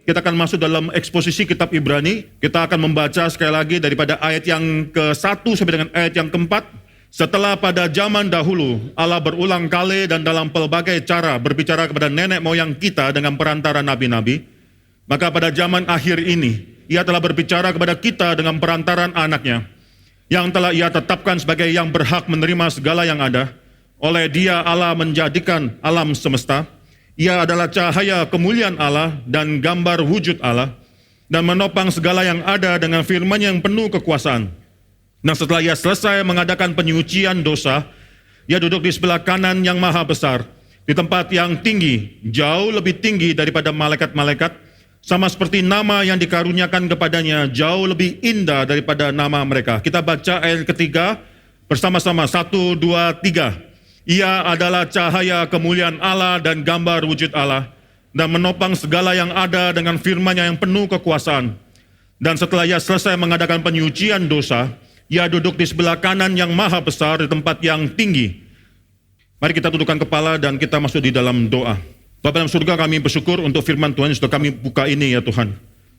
Kita akan masuk dalam eksposisi kitab Ibrani. Kita akan membaca sekali lagi daripada ayat yang ke-1 sampai dengan ayat yang ke-4. Setelah pada zaman dahulu, Allah berulang kali dan dalam pelbagai cara berbicara kepada nenek moyang kita dengan perantara nabi-nabi. Maka pada zaman akhir ini, Ia telah berbicara kepada kita dengan perantaran anaknya, yang telah Ia tetapkan sebagai yang berhak menerima segala yang ada. Oleh Dia Allah menjadikan alam semesta. Ia adalah cahaya kemuliaan Allah dan gambar wujud Allah, dan menopang segala yang ada dengan firman yang penuh kekuasaan. Nah, setelah Ia selesai mengadakan penyucian dosa, Ia duduk di sebelah kanan yang maha besar, di tempat yang tinggi, jauh lebih tinggi daripada malaikat-malaikat, sama seperti nama yang dikaruniakan kepadanya jauh lebih indah daripada nama mereka. Kita baca ayat ketiga bersama-sama, 1, 2, 3. Ia adalah cahaya kemuliaan Allah dan gambar wujud Allah, dan menopang segala yang ada dengan firman-Nya yang penuh kekuasaan. Dan setelah Ia selesai mengadakan penyucian dosa, Ia duduk di sebelah kanan yang maha besar di tempat yang tinggi. Mari kita tundukkan kepala dan kita masuk di dalam doa. Bapa dalam surga, kami bersyukur untuk firman Tuhan yang sudah kami buka ini ya Tuhan.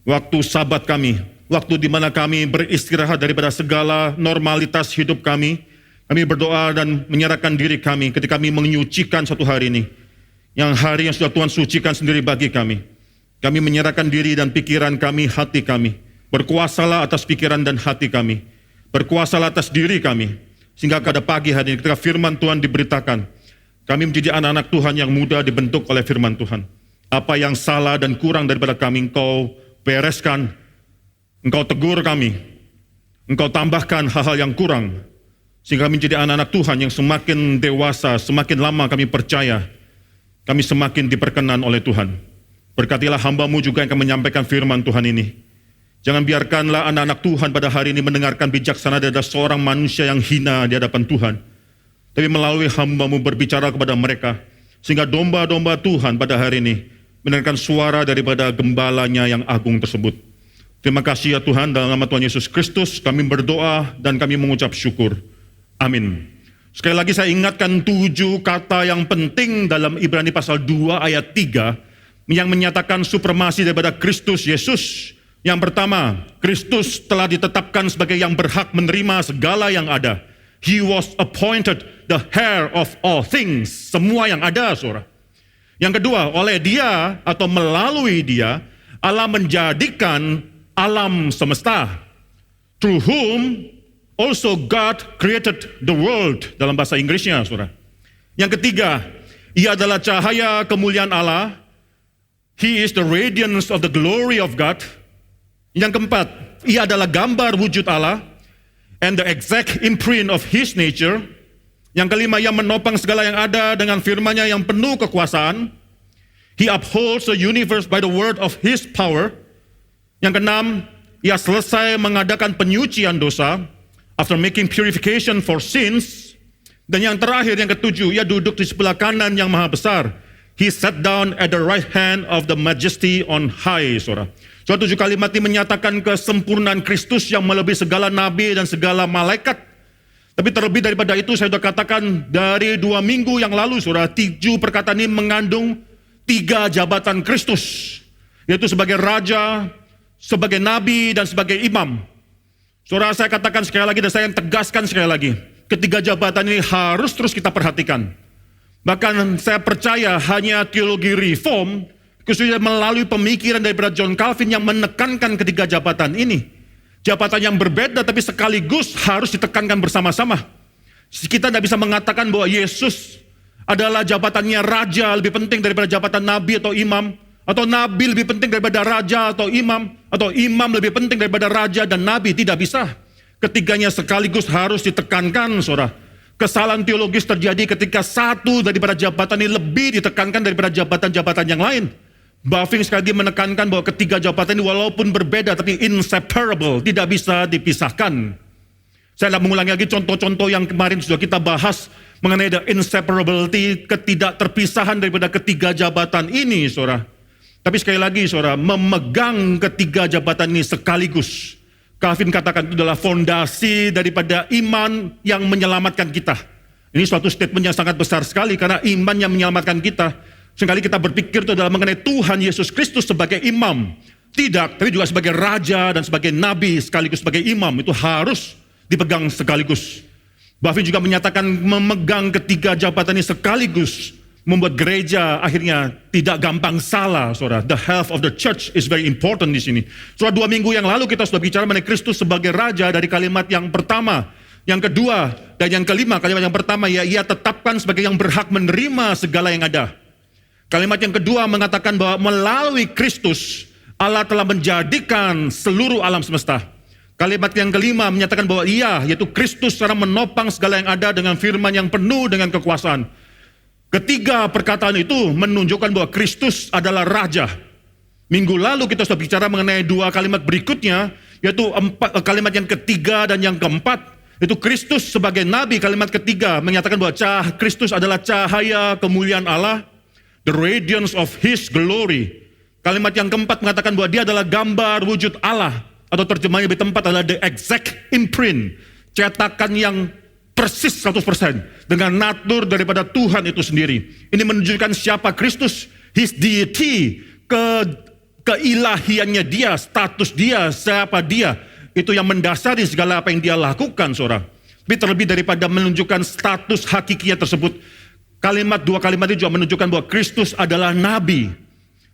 Waktu sabat kami, waktu di mana kami beristirahat daripada segala normalitas hidup kami. Kami berdoa dan menyerahkan diri kami ketika kami menyucikan satu hari ini. Yang hari yang sudah Tuhan sucikan sendiri bagi kami. Kami menyerahkan diri dan pikiran kami, hati kami. Berkuasalah atas pikiran dan hati kami. Berkuasalah atas diri kami. Sehingga pada pagi hari ini ketika firman Tuhan diberitakan, kami menjadi anak-anak Tuhan yang mudah dibentuk oleh firman Tuhan. Apa yang salah dan kurang daripada kami, Engkau bereskan. Engkau tegur kami. Engkau tambahkan hal-hal yang kurang. Sehingga kami menjadi anak-anak Tuhan yang semakin dewasa, semakin lama kami percaya, kami semakin diperkenan oleh Tuhan. Berkatilah hamba-Mu juga yang akan menyampaikan firman Tuhan ini. Jangan biarkanlah anak-anak Tuhan pada hari ini mendengarkan bijaksana dari seorang manusia yang hina di hadapan Tuhan. Tapi melalui hamba-Mu berbicara kepada mereka, sehingga domba-domba Tuhan pada hari ini mendengarkan suara daripada gembalanya yang agung tersebut. Terima kasih ya Tuhan, dalam nama Tuhan Yesus Kristus kami berdoa dan kami mengucap syukur. Amin. Sekali lagi saya ingatkan 7 kata yang penting dalam Ibrani pasal 2 ayat 3 yang menyatakan supremasi daripada Kristus Yesus. Yang pertama, Kristus telah ditetapkan sebagai yang berhak menerima segala yang ada. He was appointed the heir of all things. Semua yang ada, saudara. Yang kedua, oleh Dia atau melalui Dia, Allah menjadikan alam semesta. Through whom also God created the world, dalam bahasa Inggrisnya, saudara. Yang ketiga, Ia adalah cahaya kemuliaan Allah. He is the radiance of the glory of God. Yang keempat, Ia adalah gambar wujud Allah and the exact imprint of His nature. Yang kelima, Ia menopang segala yang ada dengan firman-Nya yang penuh kekuasaan. He upholds the universe by the word of His power. Yang keenam, Ia selesai mengadakan penyucian dosa after making purification for sins. Dan yang terakhir, yang ketujuh, Ia duduk di sebelah kanan yang maha besar. He sat down at the right hand of the majesty on high, saudara. Suatu 7 kalimat ini menyatakan kesempurnaan Kristus yang melebihi segala nabi dan segala malaikat. Tapi terlebih daripada itu, saya sudah katakan dari 2 minggu yang lalu, saudara, 7 perkataan ini mengandung 3 jabatan Kristus. Yaitu sebagai raja, sebagai nabi, dan sebagai imam. Saudara, saya katakan sekali lagi dan saya tegaskan sekali lagi. Ketiga jabatan ini harus terus kita perhatikan. Bahkan saya percaya hanya teologi reform, khususnya melalui pemikiran daripada John Calvin yang menekankan ketiga jabatan ini. Jabatan yang berbeda tapi sekaligus harus ditekankan bersama-sama. Kita tidak bisa mengatakan bahwa Yesus adalah jabatannya raja lebih penting daripada jabatan nabi atau imam. Atau nabi lebih penting daripada raja atau imam lebih penting daripada raja dan nabi. Tidak bisa. Ketiganya sekaligus harus ditekankan, saudara. Kesalahan teologis terjadi ketika satu daripada jabatan ini lebih ditekankan daripada jabatan-jabatan yang lain. Buffing sekali lagi menekankan bahwa ketiga jabatan ini walaupun berbeda tapi inseparable, tidak bisa dipisahkan. Saya tidak mengulangi lagi contoh-contoh yang kemarin sudah kita bahas mengenai the inseparability, ketidakterpisahan daripada ketiga jabatan ini, saudara. Tapi sekali lagi, saudara, memegang ketiga jabatan ini sekaligus. Calvin katakan itu adalah fondasi daripada iman yang menyelamatkan kita. Ini suatu statement yang sangat besar sekali karena iman yang menyelamatkan kita Seringkali kita berpikir itu adalah mengenai Tuhan Yesus Kristus sebagai imam. Tidak, tapi juga sebagai raja dan sebagai nabi sekaligus sebagai imam. Itu harus dipegang sekaligus. Buffy juga menyatakan memegang ketiga jabatan ini sekaligus membuat gereja akhirnya tidak gampang salah, saudara. The health of the church is very important di sini. Saudara, 2 minggu yang lalu kita sudah bicara mengenai Kristus sebagai raja dari kalimat yang pertama, yang kedua, dan yang kelima. Kalimat yang pertama, ya, ia tetapkan sebagai yang berhak menerima segala yang ada. Kalimat yang kedua mengatakan bahwa melalui Kristus Allah telah menjadikan seluruh alam semesta. Kalimat yang kelima menyatakan bahwa ia, yaitu Kristus, secara menopang segala yang ada dengan firman yang penuh dengan kekuasaan. Ketiga perkataan itu menunjukkan bahwa Kristus adalah raja. Minggu lalu kita sudah bicara mengenai 2 kalimat berikutnya, yaitu kalimat yang ketiga dan yang keempat. Itu Kristus sebagai nabi. Kalimat ketiga menyatakan bahwa Kristus adalah cahaya kemuliaan Allah, the radiance of his glory. Kalimat yang keempat mengatakan bahwa dia adalah gambar wujud Allah, atau terjemahnya di tempat adalah the exact imprint, cetakan yang persis 100% dengan natur daripada Tuhan itu sendiri. Ini menunjukkan siapa Kristus, his deity, keilahiannya dia, status dia, siapa dia. Itu yang mendasari segala apa yang dia lakukan, saudara. Tapi terlebih daripada menunjukkan status hakikinya tersebut, 2 kalimat ini juga menunjukkan bahwa Kristus adalah nabi.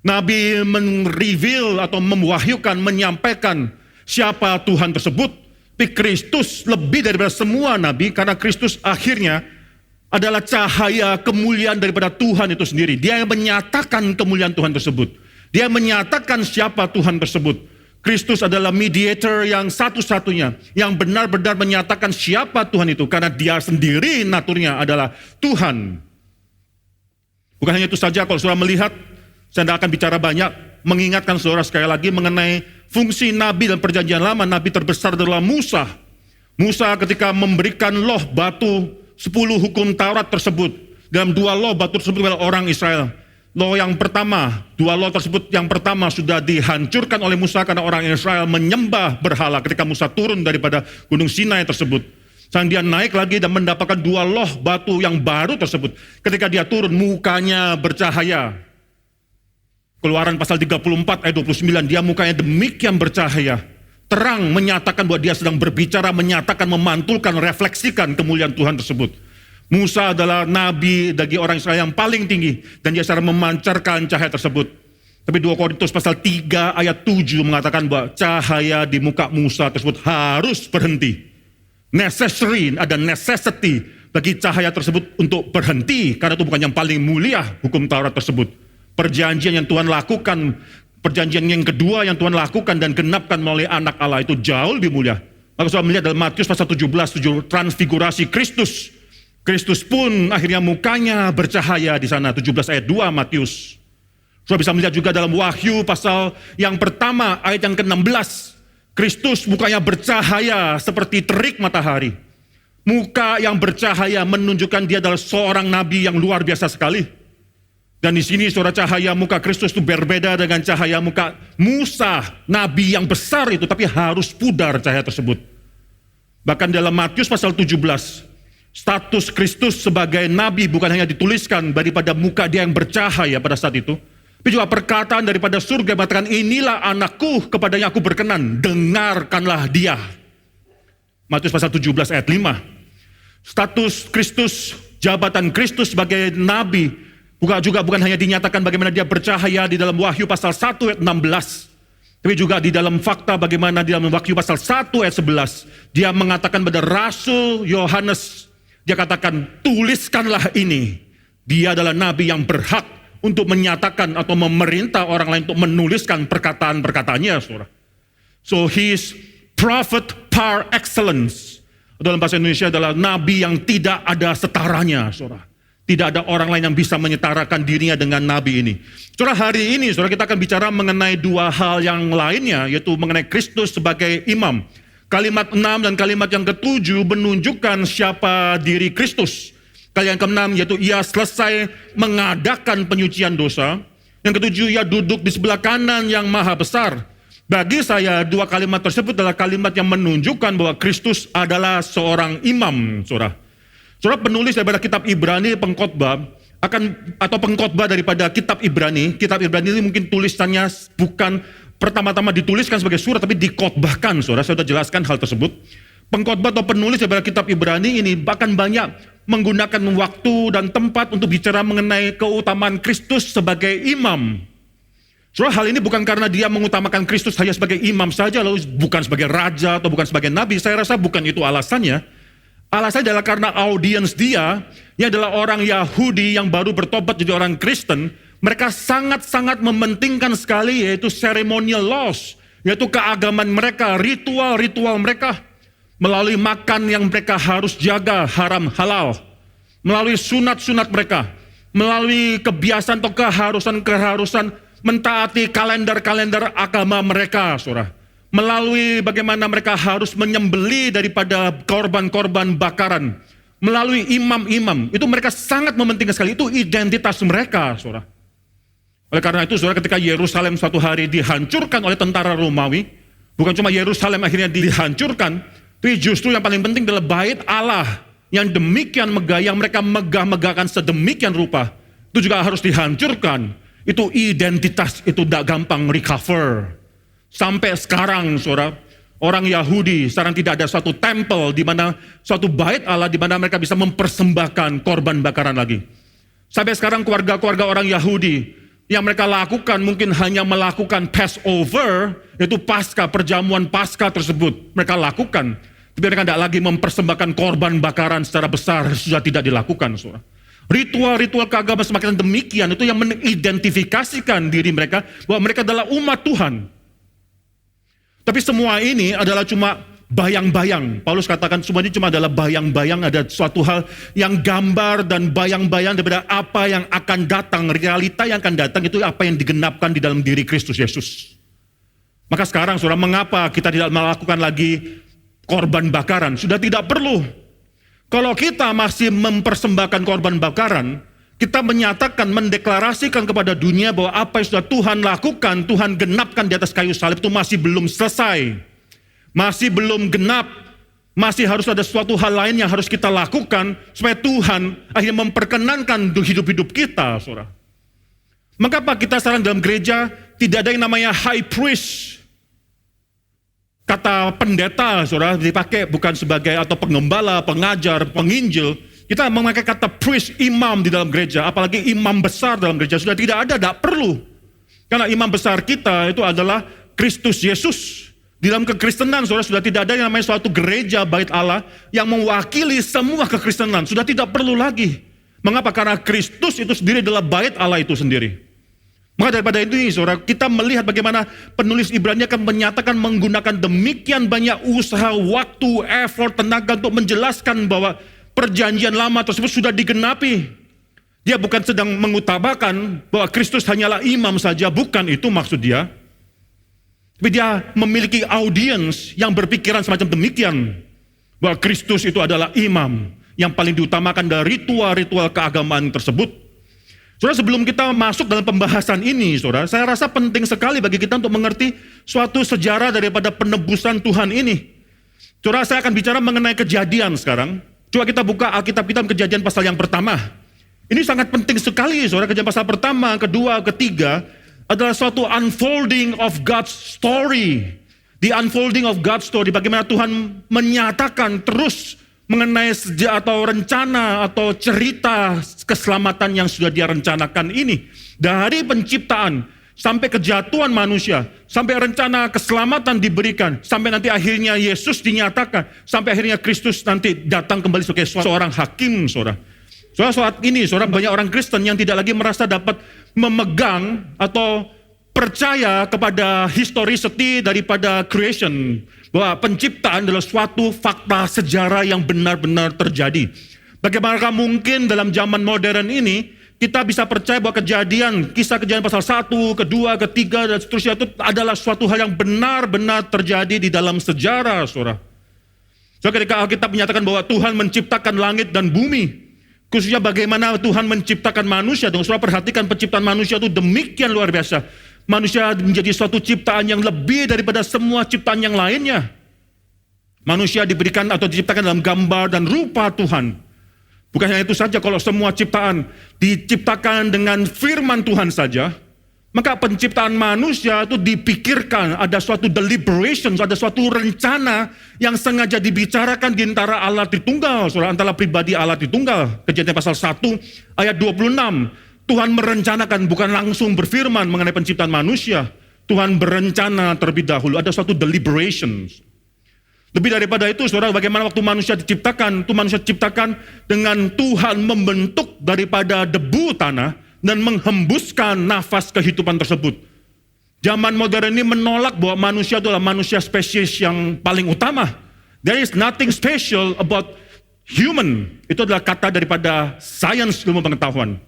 Nabi mereveal atau mewahyukan, menyampaikan siapa Tuhan tersebut. Tapi Kristus lebih daripada semua nabi, karena Kristus akhirnya adalah cahaya kemuliaan daripada Tuhan itu sendiri. Dia yang menyatakan kemuliaan Tuhan tersebut. Dia menyatakan siapa Tuhan tersebut. Kristus adalah mediator yang satu-satunya, yang benar-benar menyatakan siapa Tuhan itu, karena dia sendiri naturnya adalah Tuhan. Bukan hanya itu saja, kalau saudara melihat, saya tidak akan bicara banyak, mengingatkan saudara sekali lagi mengenai fungsi nabi dan perjanjian lama. Nabi terbesar adalah Musa. Musa ketika memberikan loh batu 10 hukum Taurat tersebut. Dalam 2 loh batu tersebut adalah orang Israel. Loh yang pertama, 2 loh tersebut yang pertama sudah dihancurkan oleh Musa karena orang Israel menyembah berhala ketika Musa turun daripada gunung Sinai tersebut. Sang dia naik lagi dan mendapatkan 2 loh batu yang baru tersebut. Ketika dia turun, mukanya bercahaya. Keluaran pasal 34 ayat 29, dia mukanya demikian bercahaya, terang, menyatakan bahwa dia sedang berbicara, menyatakan, memantulkan, refleksikan kemuliaan Tuhan tersebut. Musa adalah nabi bagi orang Israel yang paling tinggi, dan dia secara memancarkan cahaya tersebut. Tapi 2 Korintus pasal 3 ayat 7 mengatakan bahwa cahaya di muka Musa tersebut harus berhenti. Necessary, ada necessity bagi cahaya tersebut untuk berhenti, karena itu bukan yang paling mulia hukum Taurat tersebut. Perjanjian yang Tuhan lakukan, perjanjian yang kedua yang Tuhan lakukan dan genapkan melalui anak Allah itu jauh lebih mulia. Maka saudara melihat dalam Matius pasal 17, transfigurasi Kristus. Kristus pun akhirnya mukanya bercahaya di sana, 17 ayat 2 Matius. Saudara bisa melihat juga dalam Wahyu pasal yang pertama ayat yang ke-16. Kristus mukanya bercahaya seperti terik matahari. Muka yang bercahaya menunjukkan dia adalah seorang nabi yang luar biasa sekali. Dan di sini saudara, cahaya muka Kristus itu berbeda dengan cahaya muka Musa, nabi yang besar itu, tapi harus pudar cahaya tersebut. Bahkan dalam Matius pasal 17, status Kristus sebagai nabi bukan hanya dituliskan daripada muka dia yang bercahaya pada saat itu, tapi juga perkataan daripada surga mengatakan, inilah anakku kepadanya aku berkenan, dengarkanlah dia. Matius pasal 17 ayat 5. Status Kristus, jabatan Kristus sebagai nabi bukan hanya dinyatakan bagaimana dia bercahaya di dalam Wahyu pasal 1 ayat 16, tapi juga di dalam fakta bagaimana di dalam Wahyu pasal 1 ayat 11, dia mengatakan pada Rasul Yohanes, dia katakan, tuliskanlah ini. Dia adalah nabi yang berhak untuk menyatakan atau memerintah orang lain untuk menuliskan perkataan-perkataannya, saudara. So his prophet par excellence, dalam bahasa Indonesia adalah nabi yang tidak ada setaranya, saudara. Tidak ada orang lain yang bisa menyetarakan dirinya dengan nabi ini. Saudara, hari ini saudara, kita akan bicara mengenai 2 hal yang lainnya, yaitu mengenai Kristus sebagai imam. Kalimat 6 dan kalimat yang ke-7 menunjukkan siapa diri Kristus. Kalimat yang ke-6 yaitu ia selesai mengadakan penyucian dosa. Yang ke-7, ia duduk di sebelah kanan yang maha besar. Bagi saya 2 kalimat tersebut adalah kalimat yang menunjukkan bahwa Kristus adalah seorang imam, saudara. Saudara, penulis daripada kitab Ibrani, pengkhotbah, atau pengkhotbah daripada kitab Ibrani. Kitab Ibrani ini mungkin tulisannya bukan pertama-tama dituliskan sebagai surat, tapi dikhotbahkan, saudara. Saya sudah jelaskan hal tersebut. Pengkhotbah atau penulis daripada kitab Ibrani ini bahkan banyak menggunakan waktu dan tempat untuk bicara mengenai keutamaan Kristus sebagai imam. Saudara, hal ini bukan karena dia mengutamakan Kristus hanya sebagai imam saja, lalu bukan sebagai raja atau bukan sebagai nabi. Saya rasa bukan itu alasannya. Alasannya adalah karena audiens dia, yang adalah orang Yahudi yang baru bertobat jadi orang Kristen, mereka sangat-sangat mementingkan sekali yaitu ceremonial laws, yaitu keagamaan mereka, ritual-ritual mereka, melalui makan yang mereka harus jaga, haram halal, melalui sunat-sunat mereka, melalui kebiasaan atau keharusan-keharusan mentaati kalender-kalender agama mereka, saudara. Melalui bagaimana mereka harus menyembelih daripada korban-korban bakaran, melalui imam-imam, itu mereka sangat mementingkan sekali, itu identitas mereka, saudara. Oleh karena itu, saudara, ketika Yerusalem suatu hari dihancurkan oleh tentara Romawi, bukan cuma Yerusalem akhirnya dihancurkan, tapi justru yang paling penting adalah bait Allah yang demikian megah, yang mereka megah-megahkan sedemikian rupa, itu juga harus dihancurkan. Itu identitas, itu tidak gampang recover. Sampai sekarang, saudara, orang Yahudi sekarang tidak ada suatu tempel di mana suatu bait Allah di mana mereka bisa mempersembahkan korban bakaran lagi. Sampai sekarang keluarga-keluarga orang Yahudi yang mereka lakukan mungkin hanya melakukan Passover, yaitu Paskah, perjamuan Paskah tersebut mereka lakukan. Tapi mereka tidak lagi mempersembahkan korban bakaran secara besar, sudah tidak dilakukan, saudara. Ritual-ritual keagamaan semakin demikian itu yang mengidentifikasikan diri mereka bahwa mereka adalah umat Tuhan. Tapi semua ini adalah cuma bayang-bayang. Paulus katakan semua ini cuma adalah bayang-bayang, ada suatu hal yang gambar dan bayang-bayang daripada apa yang akan datang. Realita yang akan datang itu apa yang digenapkan di dalam diri Kristus Yesus. Maka sekarang, saudara, mengapa kita tidak melakukan lagi korban bakaran? Sudah tidak perlu. Kalau kita masih mempersembahkan korban bakaran, kita menyatakan, mendeklarasikan kepada dunia bahwa apa yang sudah Tuhan lakukan, Tuhan genapkan di atas kayu salib itu masih belum selesai. Masih belum genap. Masih harus ada suatu hal lain yang harus kita lakukan supaya Tuhan akhirnya memperkenankan hidup-hidup kita, saudara. Maka apa kita sekarang dalam gereja tidak ada yang namanya high priest. Kata pendeta, saudara, dipakai bukan sebagai atau pengembala, pengajar, penginjil. Kita memakai kata priest, imam di dalam gereja, apalagi imam besar dalam gereja, sudah tidak ada, tidak perlu. Karena imam besar kita itu adalah Kristus Yesus. Di dalam kekristenan, saudara, sudah tidak ada yang namanya suatu gereja bait Allah yang mewakili semua kekristenan, sudah tidak perlu lagi. Mengapa? Karena Kristus itu sendiri adalah bait Allah itu sendiri. Maka daripada itu, saudara, kita melihat bagaimana penulis Ibrani akan menyatakan menggunakan demikian banyak usaha, waktu, effort, tenaga untuk menjelaskan bahwa perjanjian lama tersebut sudah digenapi. Dia bukan sedang mengutamakan bahwa Kristus hanyalah imam saja, bukan itu maksud dia. Tapi dia memiliki audiens yang berpikiran semacam demikian, bahwa Kristus itu adalah imam yang paling diutamakan dari ritual-ritual keagamaan tersebut. Saudara, sebelum kita masuk dalam pembahasan ini, saudara, saya rasa penting sekali bagi kita untuk mengerti suatu sejarah daripada penebusan Tuhan ini. Saudara, saya akan bicara mengenai Kejadian sekarang. Coba kita buka Alkitab kita, Kejadian pasal yang pertama. Ini sangat penting sekali, saudara. Kejadian pasal pertama, kedua, ketiga adalah suatu unfolding of God's story. The unfolding of God's story, bagaimana Tuhan menyatakan terus mengenai atau rencana atau cerita keselamatan yang sudah dia rencanakan ini. Dari penciptaan sampai kejatuhan manusia, sampai rencana keselamatan diberikan, sampai nanti akhirnya Yesus dinyatakan, sampai akhirnya Kristus nanti datang kembali sebagai seorang hakim, saudara. Saat ini, saudara, banyak orang Kristen yang tidak lagi merasa dapat memegang atau percaya kepada historicity daripada creation, bahwa penciptaan adalah suatu fakta sejarah yang benar-benar terjadi. Bagaimana mungkin dalam zaman modern ini kita bisa percaya bahwa kisah kejadian pasal 1, kedua, ketiga, dan seterusnya itu adalah suatu hal yang benar-benar terjadi di dalam sejarah, saudara. So, ketika Alkitab menyatakan bahwa Tuhan menciptakan langit dan bumi, khususnya bagaimana Tuhan menciptakan manusia, dong, saudara, perhatikan penciptaan manusia itu demikian luar biasa. Manusia menjadi suatu ciptaan yang lebih daripada semua ciptaan yang lainnya. Manusia diberikan atau diciptakan dalam gambar dan rupa Tuhan. Bukan hanya itu saja, kalau semua ciptaan diciptakan dengan firman Tuhan saja, maka penciptaan manusia itu dipikirkan, ada suatu deliberation, ada suatu rencana yang sengaja dibicarakan di antara Allah Tritunggal, saudara, antara pribadi Allah Tritunggal. Kejadian pasal 1 ayat 26, Tuhan merencanakan, bukan langsung berfirman mengenai penciptaan manusia. Tuhan berencana terlebih dahulu, ada suatu deliberation. Lebih daripada itu, saudara, bagaimana waktu manusia diciptakan, itu manusia diciptakan dengan Tuhan membentuk daripada debu tanah dan menghembuskan nafas kehidupan tersebut. Zaman modern ini menolak bahwa manusia adalah manusia spesies yang paling utama. There is nothing special about human. Itu adalah kata daripada sains ilmu pengetahuan.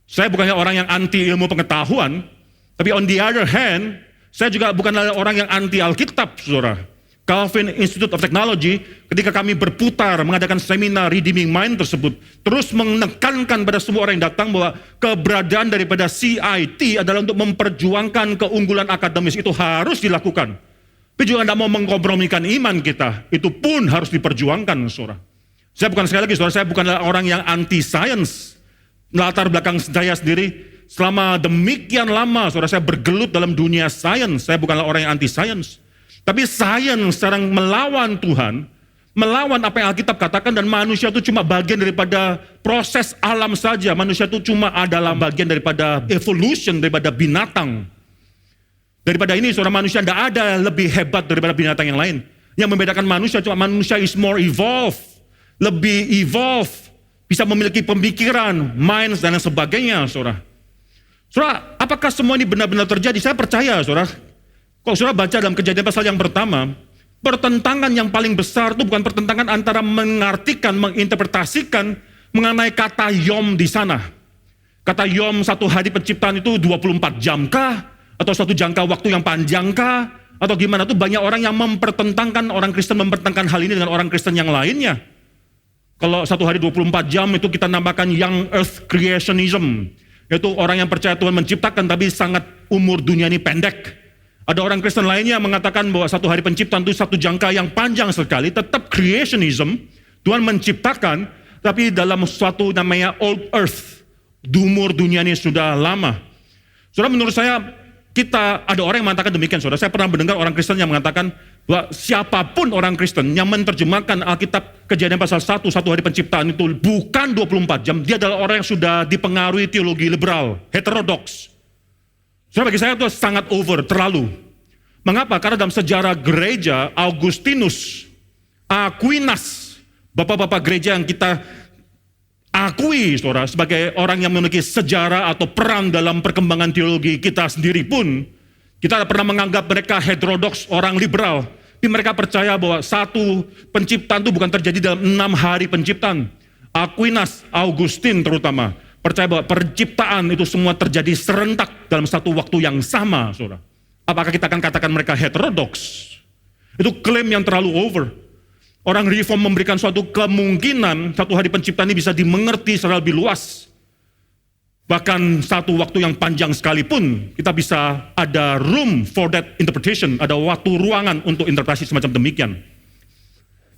Saya bukannya orang yang anti ilmu pengetahuan, tapi on the other hand, saya juga bukanlah orang yang anti Alkitab, saudara. Calvin Institute of Technology, ketika kami berputar mengadakan seminar Redeeming Mind tersebut, terus menekankan pada semua orang yang datang bahwa keberadaan daripada CIT adalah untuk memperjuangkan keunggulan akademis. Itu harus dilakukan. Tapi juga tidak mau mengkompromikan iman kita. Itu pun harus diperjuangkan, saudara. Saya bukan, sekali lagi, saudara, saya bukanlah orang yang anti-science. Latar belakang saya sendiri, selama demikian lama, saudara, saya bergelut dalam dunia sains. Saya bukanlah orang yang anti-science. Tapi sains sekarang melawan Tuhan, melawan apa yang Alkitab katakan, dan manusia itu cuma bagian daripada proses alam saja. Manusia itu cuma adalah bagian daripada evolution, daripada binatang. Daripada ini, saudara, manusia tidak ada lebih hebat daripada binatang yang lain. Yang membedakan manusia cuma manusia is more evolved, lebih evolved, bisa memiliki pemikiran, minds, dan lain sebagainya, saudara. Saudara, apakah semua ini benar-benar terjadi? Saya percaya, saudara. Kalau saudara baca dalam Kejadian pasal yang pertama, pertentangan yang paling besar itu bukan pertentangan antara mengartikan, menginterpretasikan mengenai kata yom di sana. Kata yom, satu hari penciptaan itu 24 jam kah? Atau satu jangka waktu yang panjang kah? Atau gimana? Itu banyak orang yang mempertentangkan, orang Kristen mempertentangkan hal ini dengan orang Kristen yang lainnya. Kalau satu hari 24 jam itu kita namakan young earth creationism. Yaitu orang yang percaya Tuhan menciptakan tapi sangat umur dunia ini pendek. Ada orang Kristen lainnya mengatakan bahwa satu hari penciptaan itu satu jangka yang panjang sekali, tetap creationism, Tuhan menciptakan, tapi dalam suatu namanya old earth, umur dunia ini sudah lama. Saudara, menurut saya, ada orang yang mengatakan demikian, saudara. Saya pernah mendengar orang Kristen yang mengatakan bahwa siapapun orang Kristen yang menerjemahkan Alkitab Kejadian pasal 1, satu hari penciptaan itu bukan 24 jam, dia adalah orang yang sudah dipengaruhi teologi liberal, heterodoks. Saudara, bagi saya itu sangat over, terlalu. Mengapa? Karena dalam sejarah gereja, Augustinus, Aquinas, bapak-bapak gereja yang kita akui, saudara, sebagai orang yang memiliki sejarah atau peran dalam perkembangan teologi kita sendiri pun, kita pernah menganggap mereka heterodoks, orang liberal. Tapi mereka percaya bahwa satu penciptaan itu bukan terjadi dalam 6 hari penciptaan. Aquinas, Augustin terutama, percaya bahwa penciptaan itu semua terjadi serentak dalam satu waktu yang sama, saudara. Apakah kita akan katakan mereka heterodoks? Itu klaim yang terlalu over. Orang reform memberikan suatu kemungkinan satu hari penciptaan ini bisa dimengerti secara lebih luas. Bahkan satu waktu yang panjang sekalipun, kita bisa ada room for that interpretation, ada waktu ruangan untuk interpretasi semacam demikian.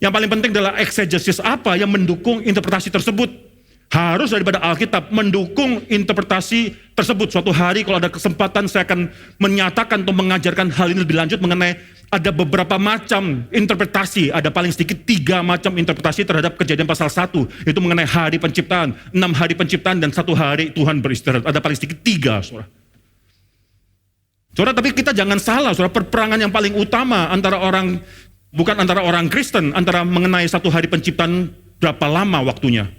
Yang paling penting adalah exegesis apa yang mendukung interpretasi tersebut. Harus daripada Alkitab mendukung interpretasi tersebut. Suatu hari kalau ada kesempatan saya akan menyatakan atau mengajarkan hal ini lebih lanjut mengenai ada beberapa macam interpretasi. Ada paling sedikit 3 macam interpretasi terhadap Kejadian pasal 1. Itu mengenai hari penciptaan, 6 hari penciptaan dan 1 hari Tuhan beristirahat. Ada paling sedikit 3, saudara. Saudara, tapi kita jangan salah, saudara. Perperangan yang paling utama antara orang, bukan antara orang Kristen, antara mengenai 1 hari penciptaan berapa lama waktunya.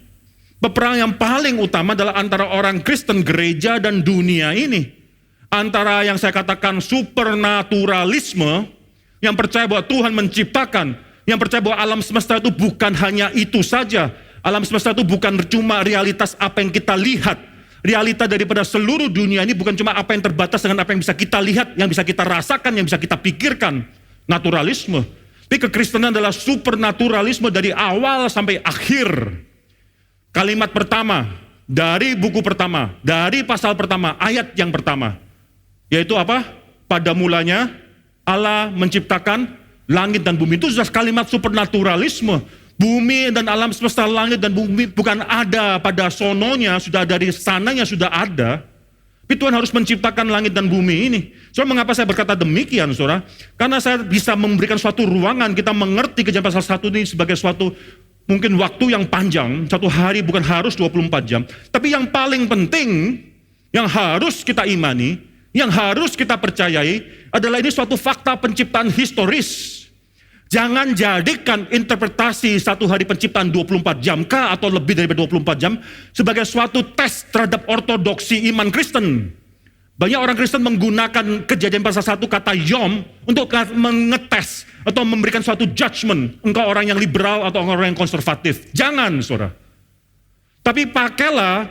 Peperangan yang paling utama adalah antara orang Kristen, gereja, dan dunia ini. Antara yang saya katakan supernaturalisme, yang percaya bahwa Tuhan menciptakan, yang percaya bahwa alam semesta itu bukan hanya itu saja. Alam semesta itu bukan cuma realitas apa yang kita lihat. Realita daripada seluruh dunia ini bukan cuma apa yang terbatas dengan apa yang bisa kita lihat, yang bisa kita rasakan, yang bisa kita pikirkan. Naturalisme. Tapi kekristenan adalah supernaturalisme dari awal sampai akhir. Kalimat pertama, dari buku pertama, dari pasal pertama, ayat yang pertama. Yaitu apa? Pada mulanya Allah menciptakan langit dan bumi. Itu sudah kalimat supernaturalisme. Bumi dan alam semesta, langit dan bumi bukan ada pada sononya, sudah dari sananya sudah ada. Tapi Tuhan harus menciptakan langit dan bumi ini. Saudara, mengapa saya berkata demikian, saudara? Karena saya bisa memberikan suatu ruangan, kita mengerti kejadian pasal 1 ini sebagai suatu mungkin waktu yang panjang, satu hari bukan harus 24 jam. Tapi yang paling penting, yang harus kita imani, yang harus kita percayai, adalah ini suatu fakta penciptaan historis. Jangan jadikan interpretasi satu hari penciptaan 24 jam kah atau lebih dari 24 jam sebagai suatu tes terhadap ortodoksi iman Kristen. Banyak orang Kristen menggunakan kejadian pasal 1 kata yom untuk mengetes atau memberikan suatu judgment. Engkau orang yang liberal atau orang yang konservatif. Jangan, saudara. Tapi pakailah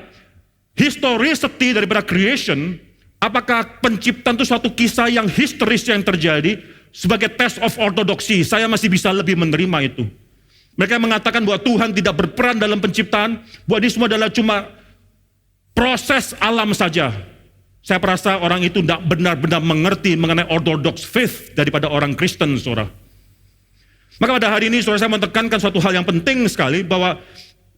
historicity daripada creation. Apakah penciptaan itu suatu kisah yang historis yang terjadi? Sebagai test of ortodoksi, saya masih bisa lebih menerima itu. Mereka mengatakan bahwa Tuhan tidak berperan dalam penciptaan, bahwa ini semua adalah cuma proses alam saja. Saya perasa orang itu tidak benar-benar mengerti mengenai orthodox faith daripada orang Kristen, saudara. Maka pada hari ini, saudara, saya menekankan suatu hal yang penting sekali, bahwa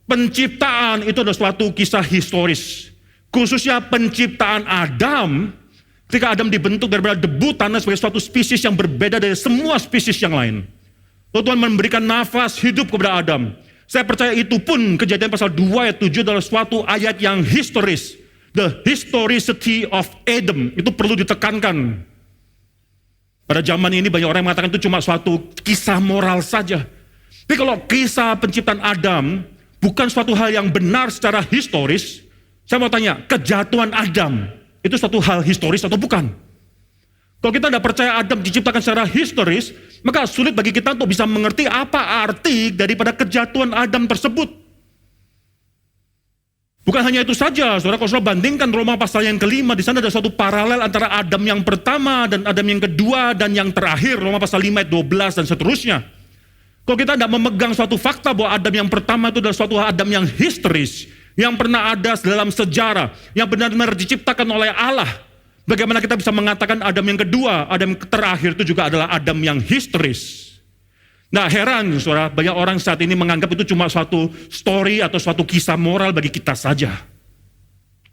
penciptaan itu adalah suatu kisah historis. Khususnya penciptaan Adam. Ketika Adam dibentuk daripada debu tanah sebagai suatu spesies yang berbeda dari semua spesies yang lain. Lalu Tuhan memberikan nafas hidup kepada Adam. Saya percaya itu pun kejadian pasal 2 ayat 7 adalah suatu ayat yang historis. The historicity of Adam. Itu perlu ditekankan. Pada zaman ini banyak orang yang mengatakan itu cuma suatu kisah moral saja. Tapi kalau kisah penciptaan Adam bukan suatu hal yang benar secara historis, saya mau tanya, kejatuhan Adam itu suatu hal historis atau bukan? Kalau kita tidak percaya Adam diciptakan secara historis, maka sulit bagi kita untuk bisa mengerti apa arti daripada kejatuhan Adam tersebut. Bukan hanya itu saja, saudara, kalau saudara bandingkan Roma pasal yang kelima, di sana ada suatu paralel antara Adam yang pertama dan Adam yang kedua dan yang terakhir, Roma pasal 5 ayat 12 dan seterusnya. Kalau kita tidak memegang suatu fakta bahwa Adam yang pertama itu adalah suatu Adam yang historis, yang pernah ada dalam sejarah, yang benar-benar diciptakan oleh Allah. Bagaimana kita bisa mengatakan Adam yang kedua, Adam yang terakhir itu juga adalah Adam yang historis. Nah, heran, saudara, banyak orang saat ini menganggap itu cuma suatu story atau suatu kisah moral bagi kita saja.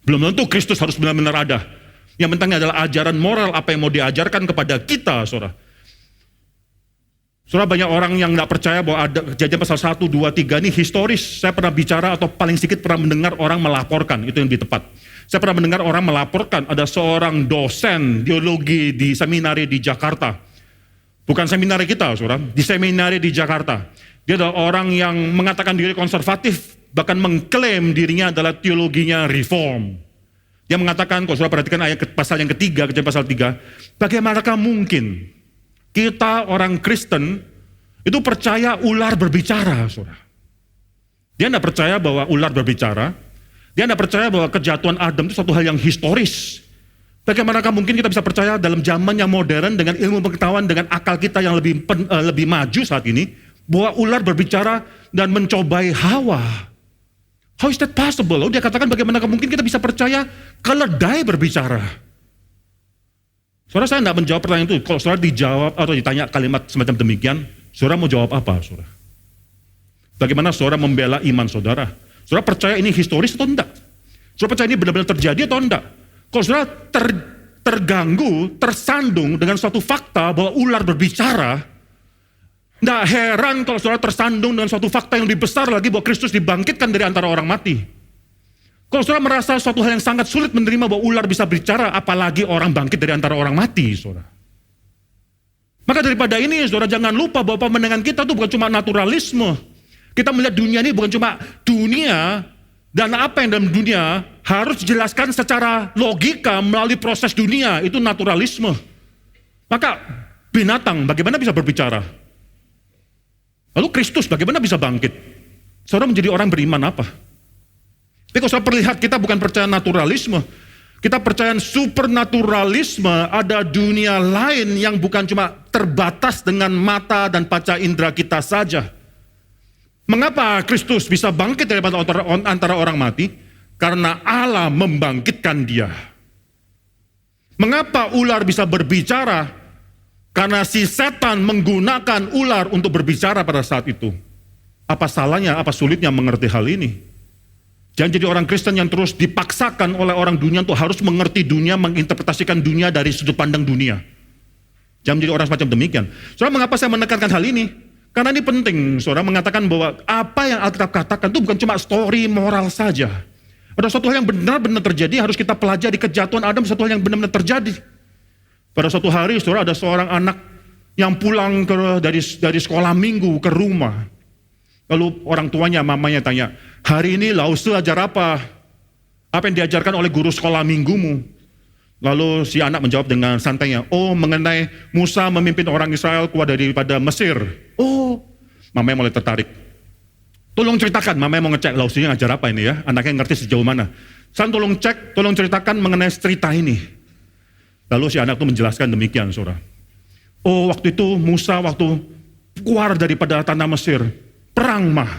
Belum tentu Kristus harus benar-benar ada. Yang penting adalah ajaran moral apa yang mau diajarkan kepada kita, saudara. Saudara, banyak orang yang tidak percaya bahwa ada kejadian pasal 1, 2, 3 ini historis. Saya pernah bicara atau paling sedikit pernah mendengar orang melaporkan, itu yang lebih tepat. Saya pernah mendengar orang melaporkan ada seorang dosen teologi di seminari di Jakarta. Bukan seminari kita, saudara, di seminari di Jakarta. Dia adalah orang yang mengatakan diri konservatif, bahkan mengklaim dirinya adalah teologinya reform. Dia mengatakan, kalau saudara perhatikan ayat pasal yang ketiga, kejadian pasal 3, bagaimanakah mungkin kita orang Kristen itu percaya ular berbicara, saudara. Dia tidak percaya bahwa ular berbicara. Dia tidak percaya bahwa kejatuhan Adam itu suatu hal yang historis. Bagaimanakah mungkin kita bisa percaya dalam zaman yang modern dengan ilmu pengetahuan, dengan akal kita yang lebih maju saat ini, bahwa ular berbicara dan mencobai Hawa. How is that possible? Lalu dia katakan bagaimanakah mungkin kita bisa percaya keledai berbicara. Saudara, saya tidak menjawab pertanyaan itu. Kalau saudara dijawab atau ditanya kalimat semacam demikian, saudara mau jawab apa, saudara? Bagaimana saudara membela iman saudara? Saudara percaya ini historis atau enggak? Saudara percaya ini benar-benar terjadi atau enggak? Kalau saudara terganggu, tersandung dengan suatu fakta bahwa ular berbicara, tidak heran kalau saudara tersandung dengan suatu fakta yang lebih besar lagi bahwa Kristus dibangkitkan dari antara orang mati. Kalau saudara merasa suatu hal yang sangat sulit menerima bahwa ular bisa bicara, apalagi orang bangkit dari antara orang mati, saudara. Maka daripada ini, saudara, jangan lupa bahwa pemandangan kita itu bukan cuma naturalisme. Kita melihat dunia ini bukan cuma dunia, dan apa yang dalam dunia harus dijelaskan secara logika melalui proses dunia, itu naturalisme. Maka binatang bagaimana bisa berbicara? Lalu Kristus bagaimana bisa bangkit? Saudara menjadi orang beriman apa? Tapi kalau saudara perlihat, kita bukan percaya naturalisme, kita percaya supernaturalisme, ada dunia lain yang bukan cuma terbatas dengan mata dan panca indera kita saja. Mengapa Kristus bisa bangkit dari antara orang mati? Karena Allah membangkitkan dia. Mengapa ular bisa berbicara? Karena si setan menggunakan ular untuk berbicara pada saat itu. Apa salahnya, apa sulitnya mengerti hal ini? Jangan jadi orang Kristen yang terus dipaksakan oleh orang dunia untuk harus mengerti dunia, menginterpretasikan dunia dari sudut pandang dunia. Jangan menjadi orang semacam demikian. Saudara, mengapa saya menekankan hal ini? Karena ini penting, saudara, mengatakan bahwa apa yang Alkitab katakan itu bukan cuma story moral saja. Ada suatu hal yang benar-benar terjadi, harus kita pelajari. Kejatuhan Adam, satu hal yang benar-benar terjadi. Pada suatu hari, saudara, ada seorang anak yang pulang dari sekolah minggu ke rumah. Lalu orang tuanya, mamanya tanya, hari ini Lause ajar apa? Apa yang diajarkan oleh guru sekolah minggumu? Lalu si anak menjawab dengan santainya, oh mengenai Musa memimpin orang Israel keluar daripada Mesir. Oh, mamanya mulai tertarik. Tolong ceritakan, mamanya mau ngecek Lause ngajar apa ini ya, anaknya ngerti sejauh mana. Tolong cek, tolong ceritakan mengenai cerita ini. Lalu si anak itu menjelaskan demikian, saudara. Oh, waktu itu Musa waktu keluar daripada tanah Mesir, perang mah,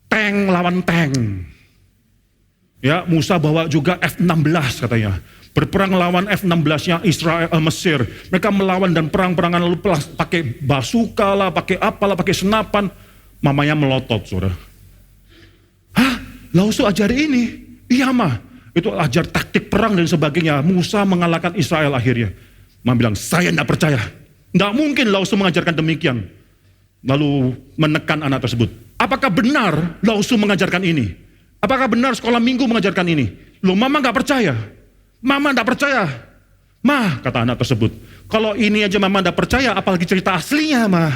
tank lawan tank. Ya, Musa bawa juga F-16 katanya. Berperang lawan F-16-nya Israel, Mesir. Mereka melawan dan perang-perangan lalu pakai basuka lah, pakai apalah, pakai senapan. Mamanya melotot, saudara. Hah? Lause ajar ini? Iya mah. Itu ajar taktik perang dan sebagainya. Musa mengalahkan Israel akhirnya. Mama bilang, saya tidak percaya. Tidak mungkin Lause mengajarkan demikian. Lalu menekan anak tersebut. Apakah benar Lause mengajarkan ini? Apakah benar sekolah minggu mengajarkan ini? Loh, mama nggak percaya. Mama nggak percaya. Mah, kata anak tersebut. Kalau ini aja mama nggak percaya, apalagi cerita aslinya, mah.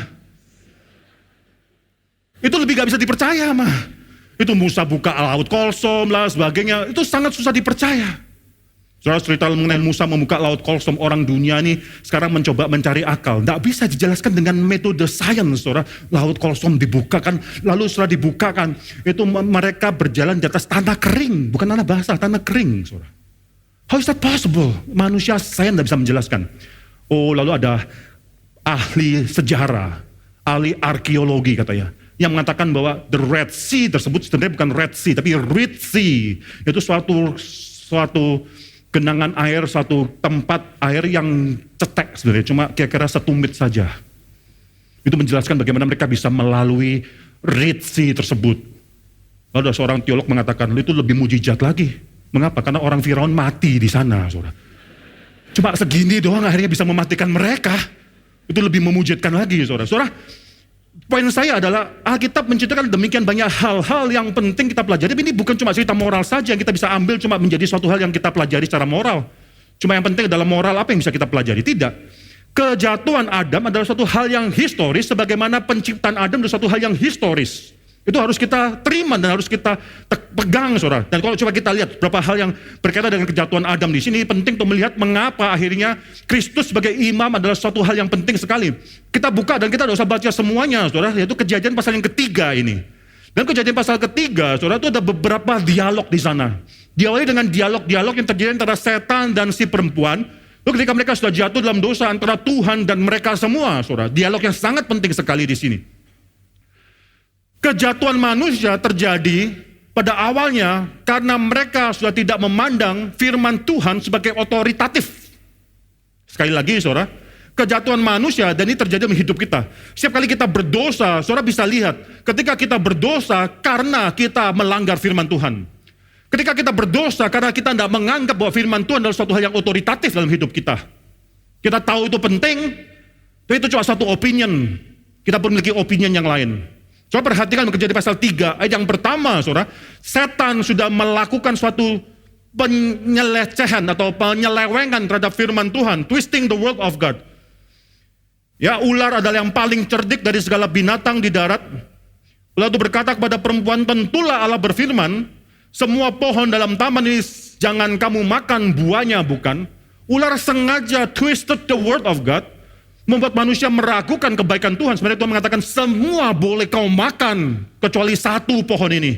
Itu lebih gak bisa dipercaya, mah. Itu Musa buka laut Kolsom lah, sebagainya. Itu sangat susah dipercaya. Saudara, cerita mengenai Musa membuka laut Kolsom, orang dunia ini sekarang mencoba mencari akal. Tidak bisa dijelaskan dengan metode sains, saudara. Laut Kolsom dibukakan, lalu setelah dibukakan, itu mereka berjalan di atas tanah kering. Bukan tanah basah, tanah kering, saudara. How is that possible? Manusia sains tidak bisa menjelaskan. Oh, lalu ada ahli sejarah, ahli arkeologi katanya, yang mengatakan bahwa the Red Sea tersebut sebenarnya bukan Red Sea, tapi Red Sea. Itu suatu genangan air, suatu tempat air yang cetek sebenarnya, cuma kira-kira setumit saja. Itu menjelaskan bagaimana mereka bisa melalui Red Sea tersebut. Lalu ada seorang teolog mengatakan, itu lebih mujizat lagi. Mengapa? Karena orang Firaun mati di sana, saudara. Cuma segini doang akhirnya bisa mematikan mereka. Itu lebih memujizatkan lagi, saudara. Saudara, poin saya adalah Alkitab menceritakan demikian banyak hal-hal yang penting kita pelajari. Tapi ini bukan cuma cerita moral saja yang kita bisa ambil cuma menjadi suatu hal yang kita pelajari secara moral. Cuma yang penting adalah moral apa yang bisa kita pelajari. Tidak. Kejatuhan Adam adalah suatu hal yang historis, sebagaimana penciptaan Adam adalah suatu hal yang historis. Itu harus kita terima dan harus kita pegang, saudara. Dan kalau coba kita lihat beberapa hal yang berkaitan dengan kejatuhan Adam di sini, penting untuk melihat mengapa akhirnya Kristus sebagai imam adalah suatu hal yang penting sekali. Kita buka dan kita tidak usah baca semuanya, saudara. Yaitu Kejadian pasal yang ketiga ini. Dan Kejadian pasal ketiga, saudara, itu ada beberapa dialog di sana. Diawali dengan dialog-dialog yang terjadi antara setan dan si perempuan. Lalu ketika mereka sudah jatuh dalam dosa antara Tuhan dan mereka semua, saudara. Dialog yang sangat penting sekali di sini. Kejatuhan manusia terjadi pada awalnya karena mereka sudah tidak memandang firman Tuhan sebagai otoritatif. Sekali lagi, saudara, kejatuhan manusia, dan ini terjadi dalam hidup kita. Setiap kali kita berdosa, saudara bisa lihat, ketika kita berdosa karena kita melanggar firman Tuhan. Ketika kita berdosa karena kita tidak menganggap bahwa firman Tuhan adalah suatu hal yang otoritatif dalam hidup kita. Kita tahu itu penting, tapi itu cuma satu opinion. Kita pun memiliki opinion yang lain. Coba perhatikan Kejadian pasal 3, ayat yang pertama, saudara. Setan sudah melakukan suatu penyelecehan atau penyelewengan terhadap firman Tuhan. Twisting the word of God. Ya, ular adalah yang paling cerdik dari segala binatang di darat. Lalu berkata kepada perempuan, tentulah Allah berfirman, semua pohon dalam taman ini jangan kamu makan buahnya, bukan? Ular sengaja twisted the word of God, membuat manusia meragukan kebaikan Tuhan. Sebenarnya Tuhan mengatakan semua boleh kau makan kecuali satu pohon ini.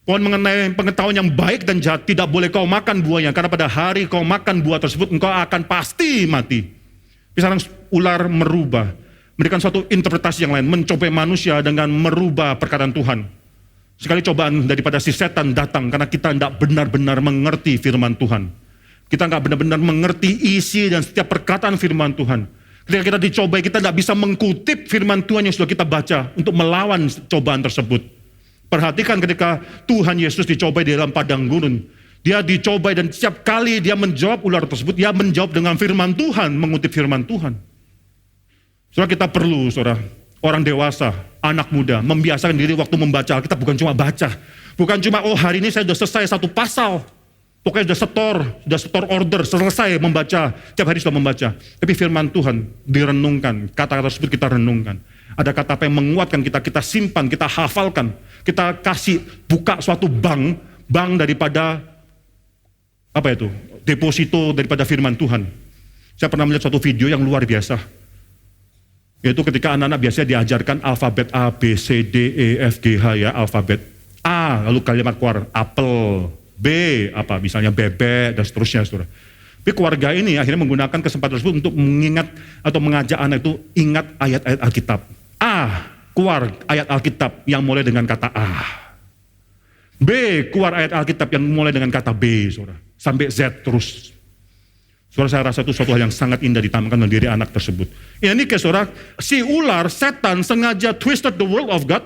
Pohon mengenai pengetahuan yang baik dan jahat, tidak boleh kau makan buahnya, karena pada hari kau makan buah tersebut engkau akan pasti mati. Sekarang ular merubah, memberikan suatu interpretasi yang lain, mencobai manusia dengan merubah perkataan Tuhan. Sekali cobaan daripada si setan datang karena kita tidak benar-benar mengerti firman Tuhan. Kita nggak benar-benar mengerti isi dan setiap perkataan firman Tuhan. Ketika kita dicobai, kita tidak bisa mengkutip firman Tuhan yang sudah kita baca untuk melawan cobaan tersebut. Perhatikan ketika Tuhan Yesus dicobai di dalam padang gurun. Dia dicobai dan setiap kali dia menjawab ular tersebut, dia menjawab dengan firman Tuhan, mengutip firman Tuhan. Saudara, kita perlu, saudara, orang dewasa, anak muda, membiasakan diri waktu membaca Alkitab, bukan cuma baca. Bukan cuma, oh hari ini saya sudah selesai satu pasal. Pokoknya sudah setor order, selesai membaca, tiap hari sudah membaca. Tapi firman Tuhan direnungkan, kata-kata tersebut kita renungkan. Ada kata apa yang menguatkan kita, kita simpan, kita hafalkan. Kita kasih, buka suatu bank daripada, apa itu, deposito daripada firman Tuhan. Saya pernah melihat suatu video yang luar biasa. Yaitu ketika anak-anak biasanya diajarkan alfabet A, B, C, D, E, F, G, H ya, alfabet A, lalu kalimat keluar apel, B, apa misalnya bebek, dan seterusnya, saudara. Tapi keluarga ini akhirnya menggunakan kesempatan tersebut untuk mengingat atau mengajak anak itu ingat ayat-ayat Alkitab. A, keluar ayat Alkitab yang mulai dengan kata A. B, keluar ayat Alkitab yang mulai dengan kata B, saudara. Sampai Z terus. Saudara, saya rasa itu suatu hal yang sangat indah ditanamkan dalam diri anak tersebut. Ini saudara, si ular, setan sengaja twisted the word of God.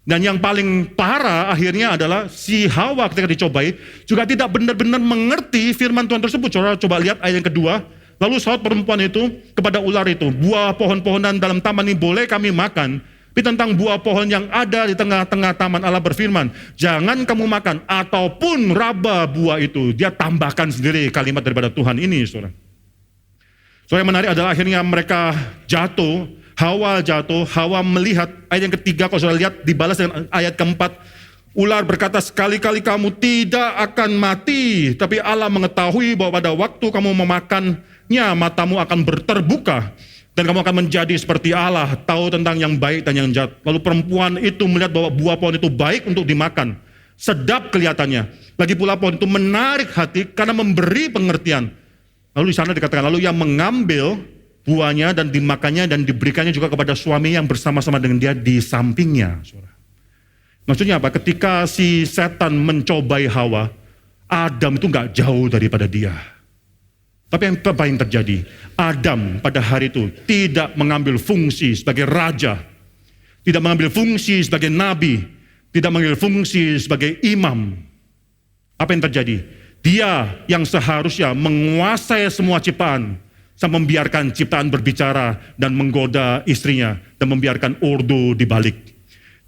Dan yang paling parah akhirnya adalah si Hawa ketika dicobai juga tidak benar-benar mengerti firman Tuhan tersebut. Saudara, coba lihat ayat yang kedua. Lalu saud perempuan itu kepada ular itu, buah pohon-pohonan dalam taman ini boleh kami makan. Tapi tentang buah pohon yang ada di tengah-tengah taman, Allah berfirman, jangan kamu makan ataupun raba buah itu. Dia tambahkan sendiri kalimat daripada Tuhan ini, saudara. Soal yang menarik adalah akhirnya mereka jatuh, Hawa jatuh, Hawa melihat, ayat yang ketiga kalau saudara lihat dibalas dengan ayat keempat, ular berkata sekali-kali kamu tidak akan mati, tapi Allah mengetahui bahwa pada waktu kamu memakannya matamu akan terbuka dan kamu akan menjadi seperti Allah, tahu tentang yang baik dan yang jahat. Lalu perempuan itu melihat bahwa buah pohon itu baik untuk dimakan, sedap kelihatannya. Lagi pula pohon itu menarik hati karena memberi pengertian. Lalu di sana dikatakan, lalu ia mengambil buahnya dan dimakannya dan diberikannya juga kepada suami yang bersama-sama dengan dia di sampingnya. Maksudnya apa? Ketika si setan mencobai Hawa, Adam itu gak jauh daripada dia. Tapi apa yang terjadi? Adam pada hari itu tidak mengambil fungsi sebagai raja, tidak mengambil fungsi sebagai nabi, tidak mengambil fungsi sebagai imam. Apa yang terjadi? Dia yang seharusnya menguasai semua ciptaan, sampai membiarkan ciptaan berbicara dan menggoda istrinya dan membiarkan ordo dibalik.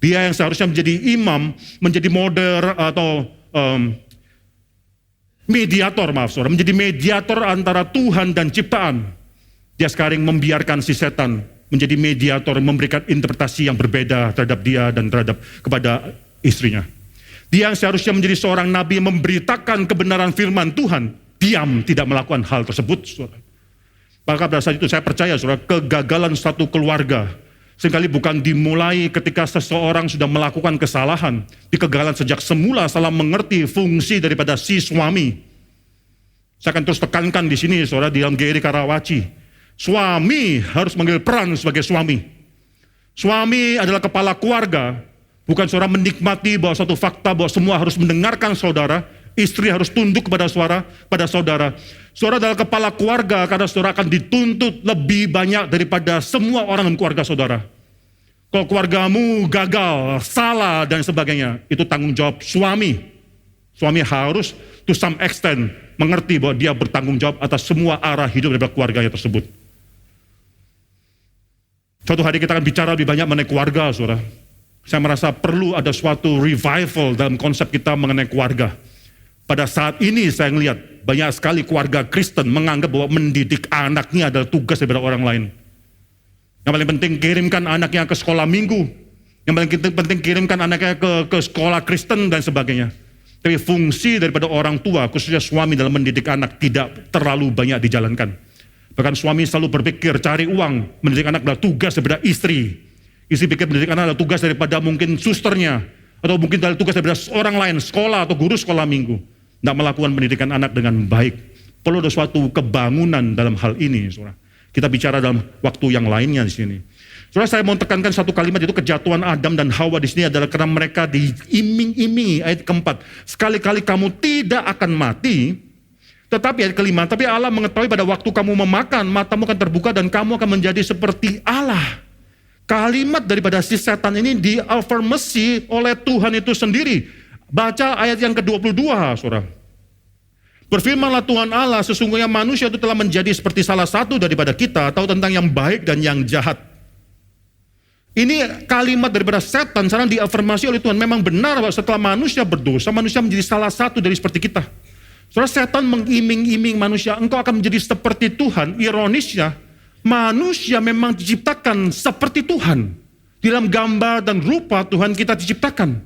Dia yang seharusnya menjadi imam, menjadi mediator, menjadi mediator antara Tuhan dan ciptaan. Dia sekarang membiarkan si setan menjadi mediator, memberikan interpretasi yang berbeda terhadap dia dan terhadap kepada istrinya. Dia yang seharusnya menjadi seorang nabi yang memberitakan kebenaran firman Tuhan, diam tidak melakukan hal tersebut, saudara. Maka pada saat itu saya percaya, saudara, kegagalan satu keluarga seringkali bukan dimulai ketika seseorang sudah melakukan kesalahan, tapi kegagalan sejak semula salah mengerti fungsi daripada si suami. Saya akan terus tekankan di sini, saudara, di dalam GRI Karawaci. Suami harus mengambil peran sebagai suami. Suami adalah kepala keluarga, bukan saudara menikmati bahwa suatu fakta bahwa semua harus mendengarkan saudara. Istri harus tunduk kepada saudara. Saudara adalah kepala keluarga karena saudara akan dituntut lebih banyak daripada semua orang dalam keluarga saudara. Kalau keluargamu gagal, salah dan sebagainya, itu tanggung jawab suami. Suami harus to some extent mengerti bahwa dia bertanggung jawab atas semua arah hidup daripada keluarganya tersebut. Suatu hari kita akan bicara lebih banyak mengenai keluarga, saudara. Saya merasa perlu ada suatu revival dalam konsep kita mengenai keluarga. Pada saat ini saya melihat banyak sekali keluarga Kristen menganggap bahwa mendidik anaknya adalah tugas daripada orang lain. Yang paling penting kirimkan anaknya ke sekolah minggu. Yang paling penting kirimkan anaknya ke sekolah Kristen dan sebagainya. Tapi fungsi daripada orang tua, khususnya suami dalam mendidik anak tidak terlalu banyak dijalankan. Bahkan suami selalu berpikir cari uang, mendidik anak adalah tugas daripada istri. Istri pikir mendidik anak adalah tugas daripada mungkin susternya, atau mungkin adalah tugas daripada orang lain, sekolah atau guru sekolah minggu. Tidak melakukan pendidikan anak dengan baik. Perlu ada suatu kebangunan dalam hal ini, saudara. Kita bicara dalam waktu yang lainnya di sini. Saudara, saya mau tekankan satu kalimat, itu kejatuhan Adam dan Hawa di sini adalah karena mereka diiming-imingi, ayat keempat. Sekali-kali kamu tidak akan mati, Tetapi ayat kelima, tapi Allah mengetahui pada waktu kamu memakan, matamu akan terbuka dan kamu akan menjadi seperti Allah. Kalimat daripada si setan ini diafirmasi oleh Tuhan itu sendiri. Baca ayat yang ke-22, saudara. Berfirmanlah Tuhan Allah, sesungguhnya manusia itu telah menjadi seperti salah satu daripada kita, tahu tentang yang baik dan yang jahat. Ini kalimat daripada setan sekarang diafirmasi oleh Tuhan. Memang benar bahwa setelah manusia berdosa, manusia menjadi salah satu dari seperti kita. Saudara, setan mengiming-iming manusia, engkau akan menjadi seperti Tuhan. Ironisnya, manusia memang diciptakan seperti Tuhan. Di dalam gambar dan rupa Tuhan kita diciptakan.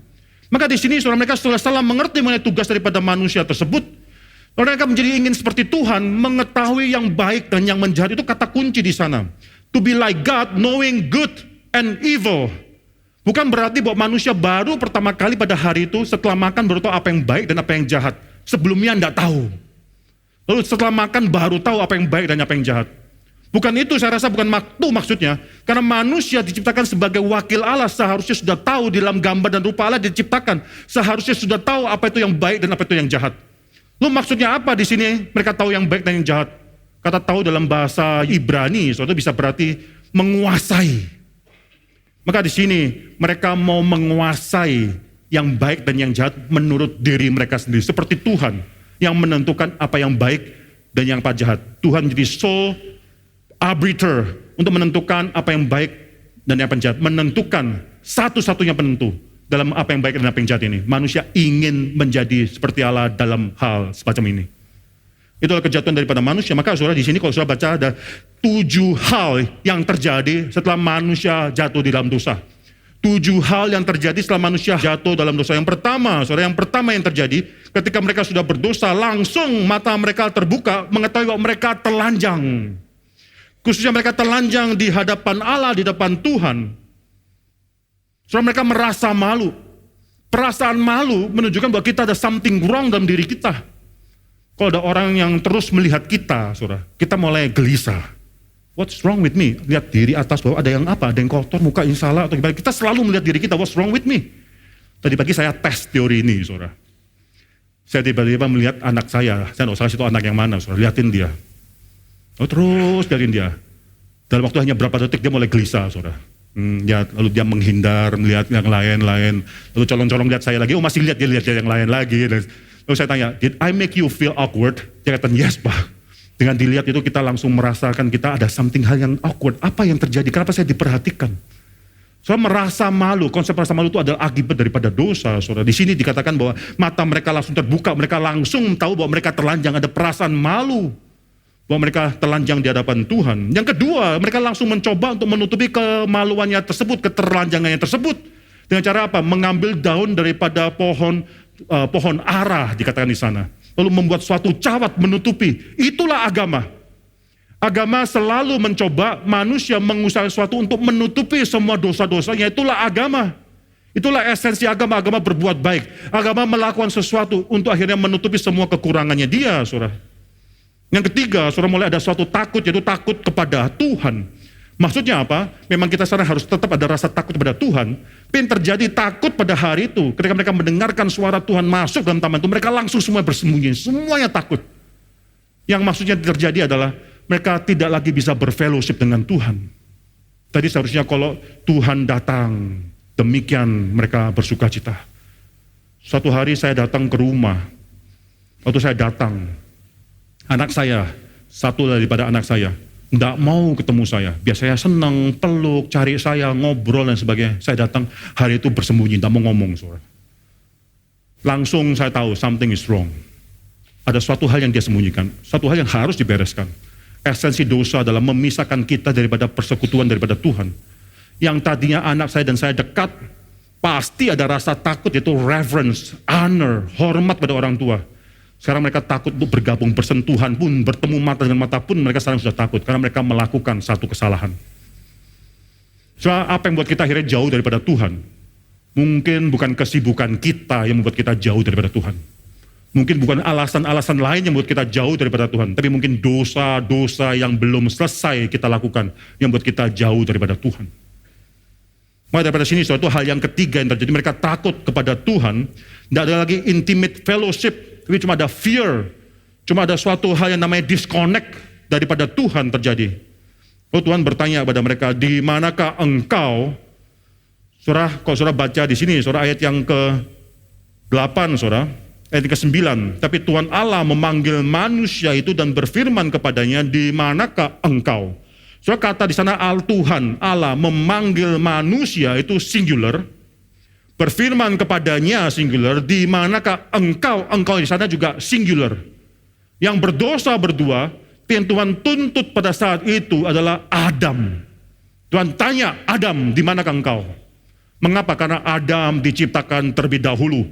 Maka di sini saudara, mereka sudah salah mengerti mengenai tugas daripada manusia tersebut. Mereka menjadi ingin seperti Tuhan, mengetahui yang baik dan yang menjahat. Itu kata kunci di sana. To be like God, knowing good and evil. Bukan berarti bahwa manusia baru pertama kali pada hari itu setelah makan baru tahu apa yang baik dan apa yang jahat. Sebelumnya tidak tahu. Lalu setelah makan baru tahu apa yang baik dan apa yang jahat. Bukan itu, saya rasa bukan itu maksudnya. Karena manusia diciptakan sebagai wakil Allah, seharusnya sudah tahu di dalam gambar dan rupa Allah diciptakan. Seharusnya sudah tahu apa itu yang baik dan apa itu yang jahat. Lalu maksudnya apa di sini? Mereka tahu yang baik dan yang jahat. Kata tahu dalam bahasa Ibrani, saudara, bisa berarti menguasai. Maka di sini mereka mau menguasai yang baik dan yang jahat menurut diri mereka sendiri. Seperti Tuhan yang menentukan apa yang baik dan yang apa jahat. Tuhan jadi sole arbiter untuk menentukan apa yang baik dan yang apa jahat. Menentukan satu-satunya penentu dalam apa yang baik dan apa yang jahat ini. Manusia ingin menjadi seperti Allah dalam hal semacam ini. Itulah kejatuhan daripada manusia. Maka saudara di sini kalau saudara baca ada 7 hal yang terjadi setelah manusia jatuh di dalam dosa. 7 hal yang terjadi setelah manusia jatuh dalam dosa. Yang pertama, saudara, yang pertama yang terjadi ketika mereka sudah berdosa, langsung mata mereka terbuka, mengetahui bahwa mereka telanjang. Khususnya mereka telanjang di hadapan Allah, di depan Tuhan. Saudara, mereka merasa malu. Perasaan malu menunjukkan bahwa kita ada something wrong dalam diri kita. Kalau ada orang yang terus melihat kita, saudara, kita mulai gelisah. What's wrong with me? Lihat diri atas bawah, ada yang apa? Ada yang kotor, muka yang salah, atau gimana? Kita selalu melihat diri kita, what's wrong with me? Tadi pagi saya tes teori ini, saudara. Saya tiba-tiba melihat anak saya tidak salah itu anak yang mana, saudara. Lihatin dia. Oh, terus lihatin dia. Dalam waktu hanya berapa detik dia mulai gelisah, saudara. Ya, lalu dia menghindar, melihat yang lain-lain. Lalu colong-colong lihat saya lagi, oh masih lihat yang lain lagi. Lalu saya tanya, did I make you feel awkward? Dia kata, yes Pak. Dengan dilihat itu kita langsung merasakan kita ada something hal yang awkward. Apa yang terjadi? Kenapa saya diperhatikan? Saudara, merasa malu, konsep merasa malu itu adalah akibat daripada dosa. Saudara, di sini dikatakan bahwa mata mereka langsung terbuka, mereka langsung tahu bahwa mereka telanjang, ada perasaan malu bahwa mereka telanjang di hadapan Tuhan. Yang kedua, mereka langsung mencoba untuk menutupi kemaluannya tersebut, keterlanjangannya tersebut. Dengan cara apa? Mengambil daun daripada pohon ara, dikatakan di sana. Lalu membuat suatu cawat menutupi. Itulah agama. Agama selalu mencoba manusia mengusahakan sesuatu untuk menutupi semua dosa-dosanya. Itulah agama. Itulah esensi agama. Agama berbuat baik. Agama melakukan sesuatu untuk akhirnya menutupi semua kekurangannya dia, saudara. Yang ketiga, saudara, mulai ada suatu takut, yaitu takut kepada Tuhan. Maksudnya apa? Memang kita sekarang harus tetap ada rasa takut kepada Tuhan. Tapi yang terjadi takut pada hari itu, ketika mereka mendengarkan suara Tuhan masuk dalam taman itu, mereka langsung semua bersembunyi, semuanya takut. Yang maksudnya terjadi adalah mereka tidak lagi bisa berfellowship dengan Tuhan. Tadi seharusnya kalau Tuhan datang, demikian mereka bersuka cita. Suatu hari saya datang ke rumah, waktu saya datang, anak saya, satu daripada anak saya, tidak mau ketemu saya. Biasanya senang, peluk, cari saya, ngobrol dan sebagainya. Saya datang, hari itu bersembunyi, tidak mau ngomong. Saudara. Langsung saya tahu, something is wrong. Ada suatu hal yang dia sembunyikan, suatu hal yang harus dibereskan. Esensi dosa adalah memisahkan kita daripada persekutuan daripada Tuhan. Yang tadinya anak saya dan saya dekat, pasti ada rasa takut, yaitu reverence, honor, hormat pada orang tua. Sekarang mereka takut untuk bergabung, bersentuhan pun, bertemu mata dengan mata pun mereka sekarang sudah takut. Karena mereka melakukan satu kesalahan. Soal apa yang membuat kita akhirnya jauh daripada Tuhan? Mungkin bukan kesibukan kita yang membuat kita jauh daripada Tuhan. Mungkin bukan alasan-alasan lain yang membuat kita jauh daripada Tuhan. Tapi mungkin dosa-dosa yang belum selesai kita lakukan yang membuat kita jauh daripada Tuhan. Maka daripada sini suatu hal yang ketiga yang terjadi. Mereka takut kepada Tuhan. Tidak ada lagi intimate fellowship. Tapi cuma ada fear. Cuma ada suatu hal yang namanya disconnect daripada Tuhan terjadi. Lalu Tuhan bertanya kepada mereka, di manakah engkau? Saudara, kalau saudara baca di sini, saudara, ayat yang ke-8, saudara, ayat ke-9. Tapi Tuhan Allah memanggil manusia itu dan berfirman kepadanya, di manakah engkau? Saudara, kata di sana Tuhan Allah memanggil manusia itu singular, berfirman kepadanya singular, di manakah engkau? Engkau di sana juga singular. Yang berdosa berdua, yang Tuhan tuntut pada saat itu adalah Adam. Tuhan tanya, Adam, di manakah engkau? Mengapa? Karena Adam diciptakan terlebih dahulu.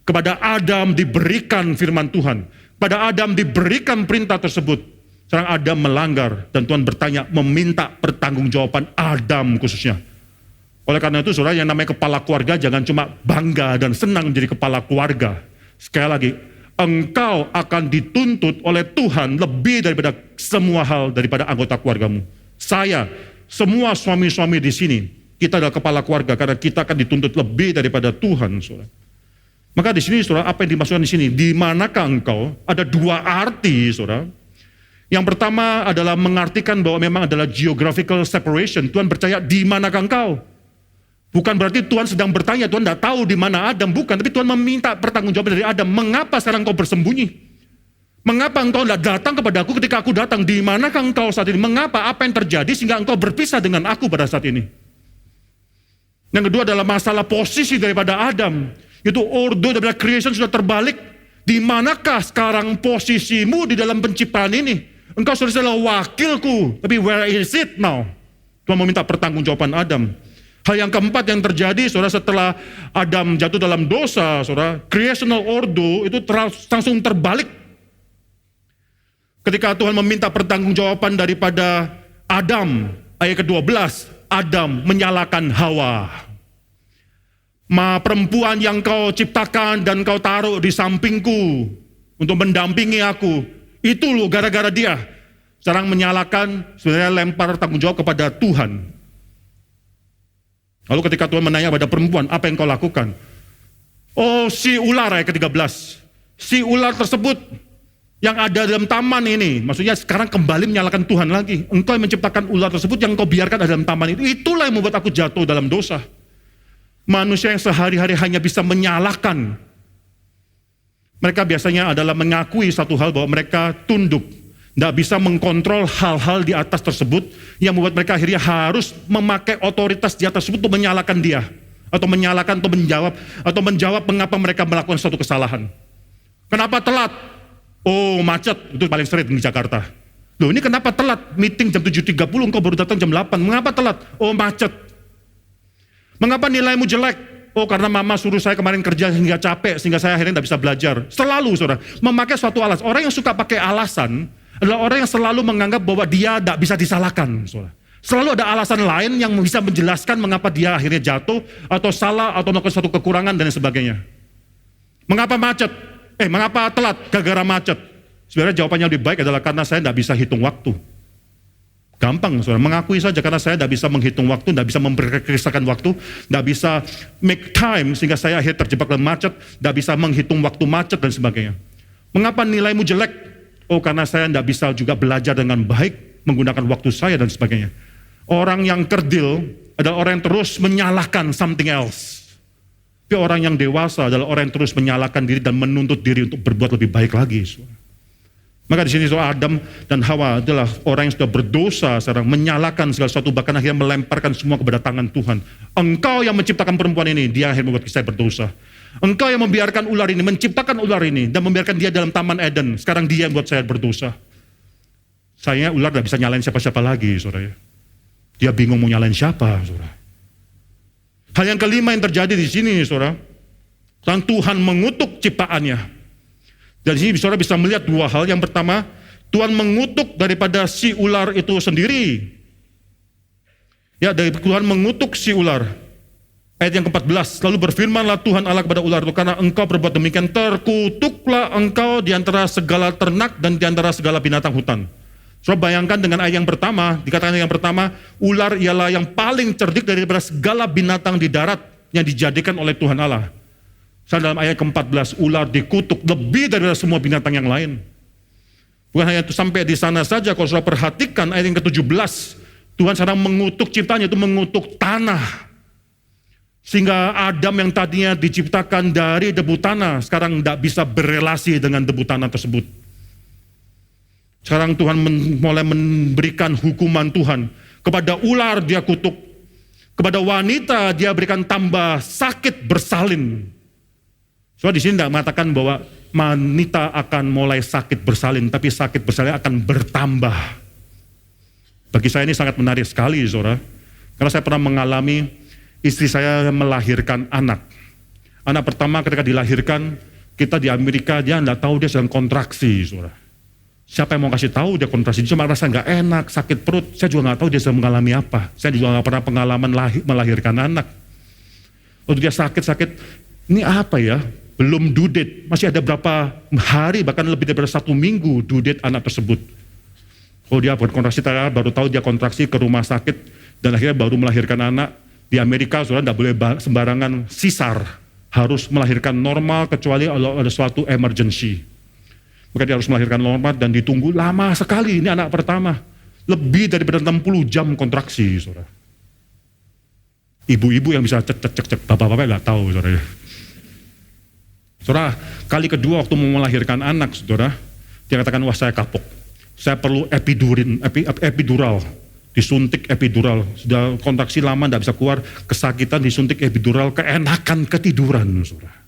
Kepada Adam diberikan firman Tuhan. Pada Adam diberikan perintah tersebut. Sekarang Adam melanggar dan Tuhan bertanya, meminta pertanggungjawaban Adam khususnya. Oleh karena itu, saudara, yang namanya kepala keluarga jangan cuma bangga dan senang menjadi kepala keluarga. Sekali lagi, engkau akan dituntut oleh Tuhan lebih daripada semua hal daripada anggota keluargamu. Saya, semua suami-suami di sini, kita adalah kepala keluarga karena kita akan dituntut lebih daripada Tuhan, saudara. Maka di sini, saudara, apa yang dimaksudkan di sini? Di manakah engkau? Ada dua arti, saudara. Yang pertama adalah mengartikan bahwa memang adalah geographical separation. Tuhan percaya, di manakah engkau? Bukan berarti Tuhan sedang bertanya, Tuhan tidak tahu di mana Adam, bukan. Tapi Tuhan meminta pertanggungjawaban dari Adam. Mengapa sekarang engkau bersembunyi? Mengapa engkau tidak datang kepada aku ketika aku datang? Di manakah engkau saat ini? Mengapa? Apa yang terjadi sehingga engkau berpisah dengan aku pada saat ini? Yang kedua adalah masalah posisi daripada Adam. Itu ordo daripada creation sudah terbalik. Di manakah sekarang posisimu di dalam penciptaan ini? Engkau sudah adalah wakilku, tapi where is it now? Tuhan meminta pertanggungjawaban Adam. Hal yang keempat yang terjadi, saudara, setelah Adam jatuh dalam dosa, saudara, creational order itu langsung terbalik. Ketika Tuhan meminta pertanggungjawaban daripada Adam, ayat ke-12, Adam menyalahkan Hawa. Perempuan yang kau ciptakan dan kau taruh di sampingku untuk mendampingi aku, itu loh gara-gara dia. Sekarang menyalahkan, sebenarnya lempar tanggung jawab kepada Tuhan. Lalu ketika Tuhan menanya pada perempuan, apa yang kau lakukan? Oh, si ular, ayat ke-13. Si ular tersebut yang ada dalam taman ini, maksudnya sekarang kembali menyalahkan Tuhan lagi. Engkau yang menciptakan ular tersebut yang kau biarkan ada dalam taman itu. Itulah yang membuat aku jatuh dalam dosa. Manusia yang sehari-hari hanya bisa menyalahkan. Mereka biasanya adalah mengakui satu hal bahwa mereka tunduk. Tidak bisa mengkontrol hal-hal di atas tersebut yang membuat mereka akhirnya harus memakai otoritas di atas tersebut untuk menyalahkan dia. Atau menyalahkan atau menjawab mengapa mereka melakukan suatu kesalahan. Kenapa telat? Oh, macet, itu paling sering di Jakarta. Loh, ini kenapa telat? Meeting jam 7.30, engkau baru datang jam 8. Mengapa telat? Oh, macet. Mengapa nilaimu jelek? Oh, karena mama suruh saya kemarin kerja hingga capek, sehingga saya akhirnya tidak bisa belajar. Selalu, saudara, memakai suatu alasan. Orang yang suka pakai alasan adalah orang yang selalu menganggap bahwa dia tidak bisa disalahkan, saudara. Selalu ada alasan lain yang bisa menjelaskan mengapa dia akhirnya jatuh, atau salah, atau melakukan suatu kekurangan, dan sebagainya. Mengapa macet? Mengapa telat? Gara-gara macet. Sebenarnya jawabannya lebih baik adalah karena saya tidak bisa hitung waktu. Gampang, saudara, mengakui saja karena saya tidak bisa menghitung waktu, tidak bisa memperkirakan waktu, tidak bisa make time sehingga saya akhirnya terjebak dalam macet, tidak bisa menghitung waktu macet dan sebagainya. Mengapa nilaimu jelek? Oh, karena saya tidak bisa juga belajar dengan baik, menggunakan waktu saya dan sebagainya. Orang yang kerdil adalah orang yang terus menyalahkan something else. Tapi orang yang dewasa adalah orang yang terus menyalahkan diri dan menuntut diri untuk berbuat lebih baik lagi. Maka di sini soal Adam dan Hawa adalah orang yang sudah berdosa, sekarang menyalahkan segala sesuatu, bahkan akhirnya melemparkan semua kepada tangan Tuhan. Engkau yang menciptakan perempuan ini, dia akhirnya membuat saya berdosa. Engkau yang membiarkan ular ini, menciptakan ular ini, dan membiarkan dia dalam Taman Eden. Sekarang dia yang membuat saya berdosa. Sayangnya ular tidak bisa nyalain siapa-siapa lagi, saudara. Dia bingung mau nyalain siapa, saudara. Hal yang kelima yang terjadi di sini, saudara, Tuhan mengutuk ciptaannya. Dan di sini saudara bisa melihat dua hal. Yang pertama, Tuhan mengutuk daripada si ular itu sendiri. Ya, dari Tuhan mengutuk si ular. Ayat yang ke-14, lalu berfirmanlah Tuhan Allah kepada ular itu, karena engkau berbuat demikian, terkutuklah engkau di antara segala ternak dan di antara segala binatang hutan. Saudara bayangkan dengan ayat yang pertama, dikatakan yang pertama, ular ialah yang paling cerdik daripada segala binatang di darat yang dijadikan oleh Tuhan Allah. Dalam ayat ke-14, ular dikutuk lebih daripada semua binatang yang lain. Bukan hanya itu, sampai di sana saja, kalau saudara perhatikan ayat yang ke-17, Tuhan sedang mengutuk ciptanya, itu mengutuk tanah. Sehingga Adam yang tadinya diciptakan dari debu tanah, sekarang tidak bisa berelasi dengan debu tanah tersebut. Sekarang Tuhan mulai memberikan hukuman Tuhan. Kepada ular dia kutuk, kepada wanita dia berikan tambah sakit bersalin. Soalnya di sini tidak mengatakan bahwa wanita akan mulai sakit bersalin, tapi sakit bersalin akan bertambah. Bagi saya ini sangat menarik sekali, saudara. Karena saya pernah mengalami istri saya melahirkan anak. Anak pertama ketika dilahirkan, kita di Amerika, dia tidak tahu dia sedang kontraksi, saudara. Siapa yang mau kasih tahu dia kontraksi? Dia cuma rasa nggak enak, sakit perut. Saya juga nggak tahu dia sedang mengalami apa. Saya juga nggak pernah pengalaman melahirkan anak. Waktu dia sakit, ini apa ya? Belum due date, masih ada berapa hari, bahkan lebih daripada 1 minggu due date anak tersebut. Oh dia berkontraksi, baru tahu dia kontraksi, ke rumah sakit, dan akhirnya baru melahirkan anak. Di Amerika, saudara, tidak boleh sembarangan sisar. Harus melahirkan normal, kecuali kalau ada suatu emergency. Maka dia harus melahirkan normal dan ditunggu lama sekali. Ini anak pertama. Lebih daripada 60 jam kontraksi, saudara. Ibu-ibu yang bisa cek, bapak-bapak nggak tahu, saudara. Saudara, kali kedua waktu mau melahirkan anak, saudara, dia katakan, wah saya kapok. Saya perlu epidural. Disuntik epidural. Sudah kontraksi lama, tidak bisa keluar. Kesakitan, disuntik epidural, keenakan ketiduran, saudara.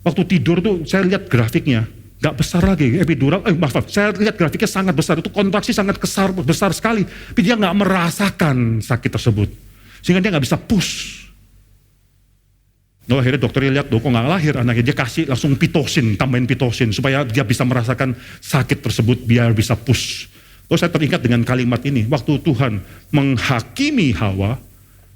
Waktu tidur tuh, saya lihat grafiknya. Gak besar lagi, epidural, maaf, saya lihat grafiknya sangat besar, itu kontraksi sangat besar sekali, tapi dia gak merasakan sakit tersebut, sehingga dia gak bisa push. Akhirnya dokternya lihat, kok gak lahir anaknya, dia kasih langsung pitocin, tambahin pitocin, supaya dia bisa merasakan sakit tersebut, biar bisa push. Lalu saya teringat dengan kalimat ini, waktu Tuhan menghakimi Hawa,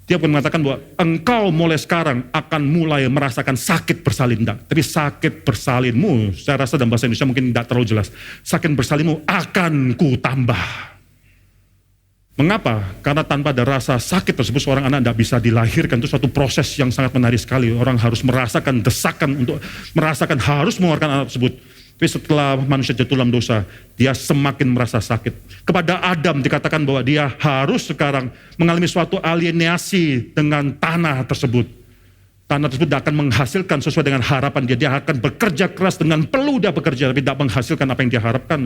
dia pun mengatakan bahwa engkau mulai sekarang akan mulai merasakan sakit bersalin. Tapi sakit bersalinmu, saya rasa dalam bahasa Indonesia mungkin tidak terlalu jelas. Sakit bersalinmu akan ku tambah. Mengapa? Karena tanpa ada rasa sakit tersebut, seorang anak tidak bisa dilahirkan. Itu suatu proses yang sangat menarik sekali. Orang harus merasakan desakan untuk merasakan harus mengeluarkan anak tersebut. Tapi setelah manusia jatuh dalam dosa, dia semakin merasa sakit. Kepada Adam dikatakan bahwa dia harus sekarang mengalami suatu alienasi dengan tanah tersebut. Tanah tersebut tidak akan menghasilkan sesuai dengan harapan dia. Dia akan bekerja keras dengan perlu dia bekerja, tapi tidak menghasilkan apa yang dia harapkan.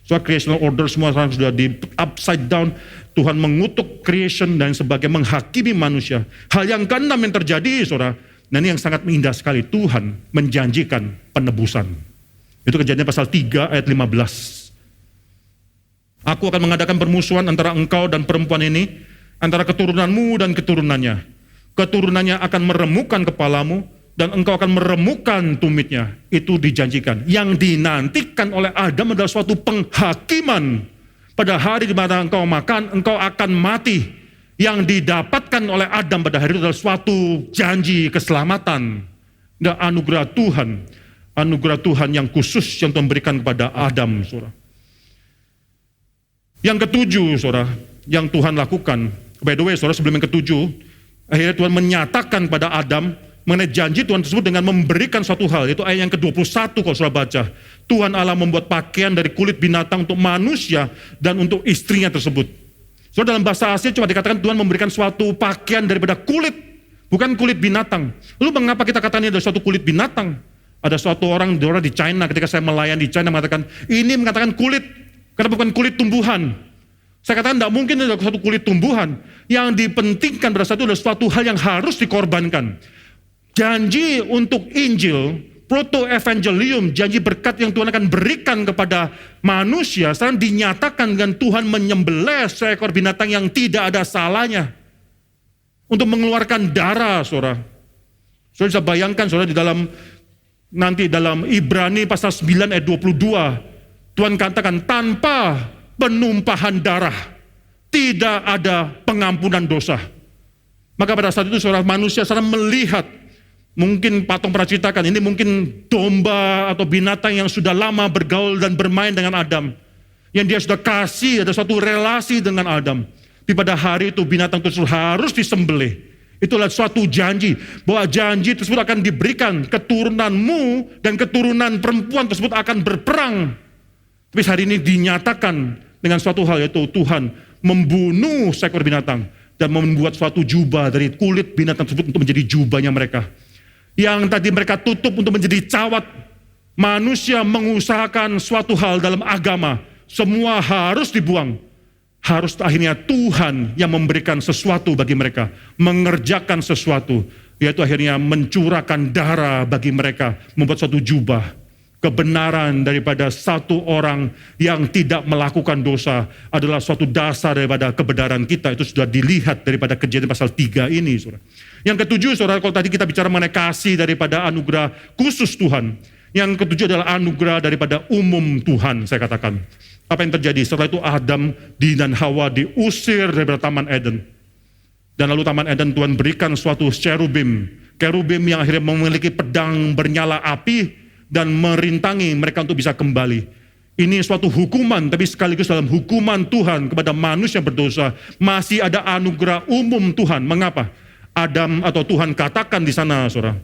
Soal creational order semua sekarang sudah di upside down. Tuhan mengutuk creation dan sebagai menghakimi manusia. Hal yang keenam yang terjadi, saudara, dan ini yang sangat indah sekali, Tuhan menjanjikan penebusan. Itu Kejadian pasal 3 ayat 15. Aku akan mengadakan permusuhan antara engkau dan perempuan ini, antara keturunanmu dan keturunannya. Keturunannya akan meremukkan kepalamu, dan engkau akan meremukkan tumitnya. Itu dijanjikan. Yang dinantikan oleh Adam adalah suatu penghakiman. Pada hari di mana engkau makan, engkau akan mati. Yang didapatkan oleh Adam pada hari itu adalah suatu janji keselamatan dan anugerah Tuhan. Anugerah Tuhan yang khusus yang Tuhan berikan kepada Adam, saudara. Yang ketujuh, saudara, yang Tuhan lakukan. By the way, saudara, sebelum yang ketujuh, akhirnya Tuhan menyatakan kepada Adam mengenai janji Tuhan tersebut dengan memberikan suatu hal. Itu ayat yang ke-21 kalau saudara baca. Tuhan Allah membuat pakaian dari kulit binatang untuk manusia dan untuk istrinya tersebut. Saudara, dalam bahasa asli cuma dikatakan Tuhan memberikan suatu pakaian daripada kulit, bukan kulit binatang. Lalu mengapa kita katakan ini adalah suatu kulit binatang? Ada suatu orang di China, ketika saya melayani di China, mengatakan, ini mengatakan kulit, karena bukan kulit tumbuhan. Saya katakan, tidak mungkin ada suatu kulit tumbuhan. Yang dipentingkan pada saat itu adalah suatu hal yang harus dikorbankan. Janji untuk Injil, proto-evangelium, janji berkat yang Tuhan akan berikan kepada manusia, sekarang dinyatakan dengan Tuhan menyembelih seekor binatang yang tidak ada salahnya. Untuk mengeluarkan darah, saudara. Saudara bisa bayangkan, saudara, nanti dalam Ibrani pasal 9 ayat 22, Tuhan katakan tanpa penumpahan darah tidak ada pengampunan dosa. Maka pada saat itu saudara, manusia sekarang melihat, mungkin patung pernah ceritakan, ini mungkin domba atau binatang yang sudah lama bergaul dan bermain dengan Adam, yang dia sudah kasih, ada suatu relasi dengan Adam. Tapi pada hari itu binatang tersebut harus disembelih. Itulah suatu janji, bahwa janji tersebut akan diberikan, keturunanmu dan keturunan perempuan tersebut akan berperang. Tapi hari ini dinyatakan dengan suatu hal, yaitu Tuhan membunuh seekor binatang dan membuat suatu jubah dari kulit binatang tersebut untuk menjadi jubahnya mereka. Yang tadi mereka tutup untuk menjadi cawat, manusia mengusahakan suatu hal dalam agama, semua harus dibuang. Harus akhirnya Tuhan yang memberikan sesuatu bagi mereka, mengerjakan sesuatu, yaitu akhirnya mencurahkan darah bagi mereka, membuat suatu jubah. Kebenaran daripada satu orang yang tidak melakukan dosa adalah suatu dasar daripada kebenaran kita. Itu sudah dilihat daripada Kejadian pasal 3 ini, saudara. Yang ketujuh, saudara, kalau tadi kita bicara mengenai kasih daripada anugerah khusus Tuhan, yang ketujuh adalah anugerah daripada umum Tuhan, saya katakan. Apa yang terjadi? Setelah itu Adam dan Hawa diusir daripada Taman Eden. Dan lalu Taman Eden Tuhan berikan suatu cherubim. Cherubim yang akhirnya memiliki pedang bernyala api dan merintangi mereka untuk bisa kembali. Ini suatu hukuman, tapi sekaligus dalam hukuman Tuhan kepada manusia berdosa, masih ada anugerah umum Tuhan. Mengapa? Adam atau Tuhan katakan di sana, saudara.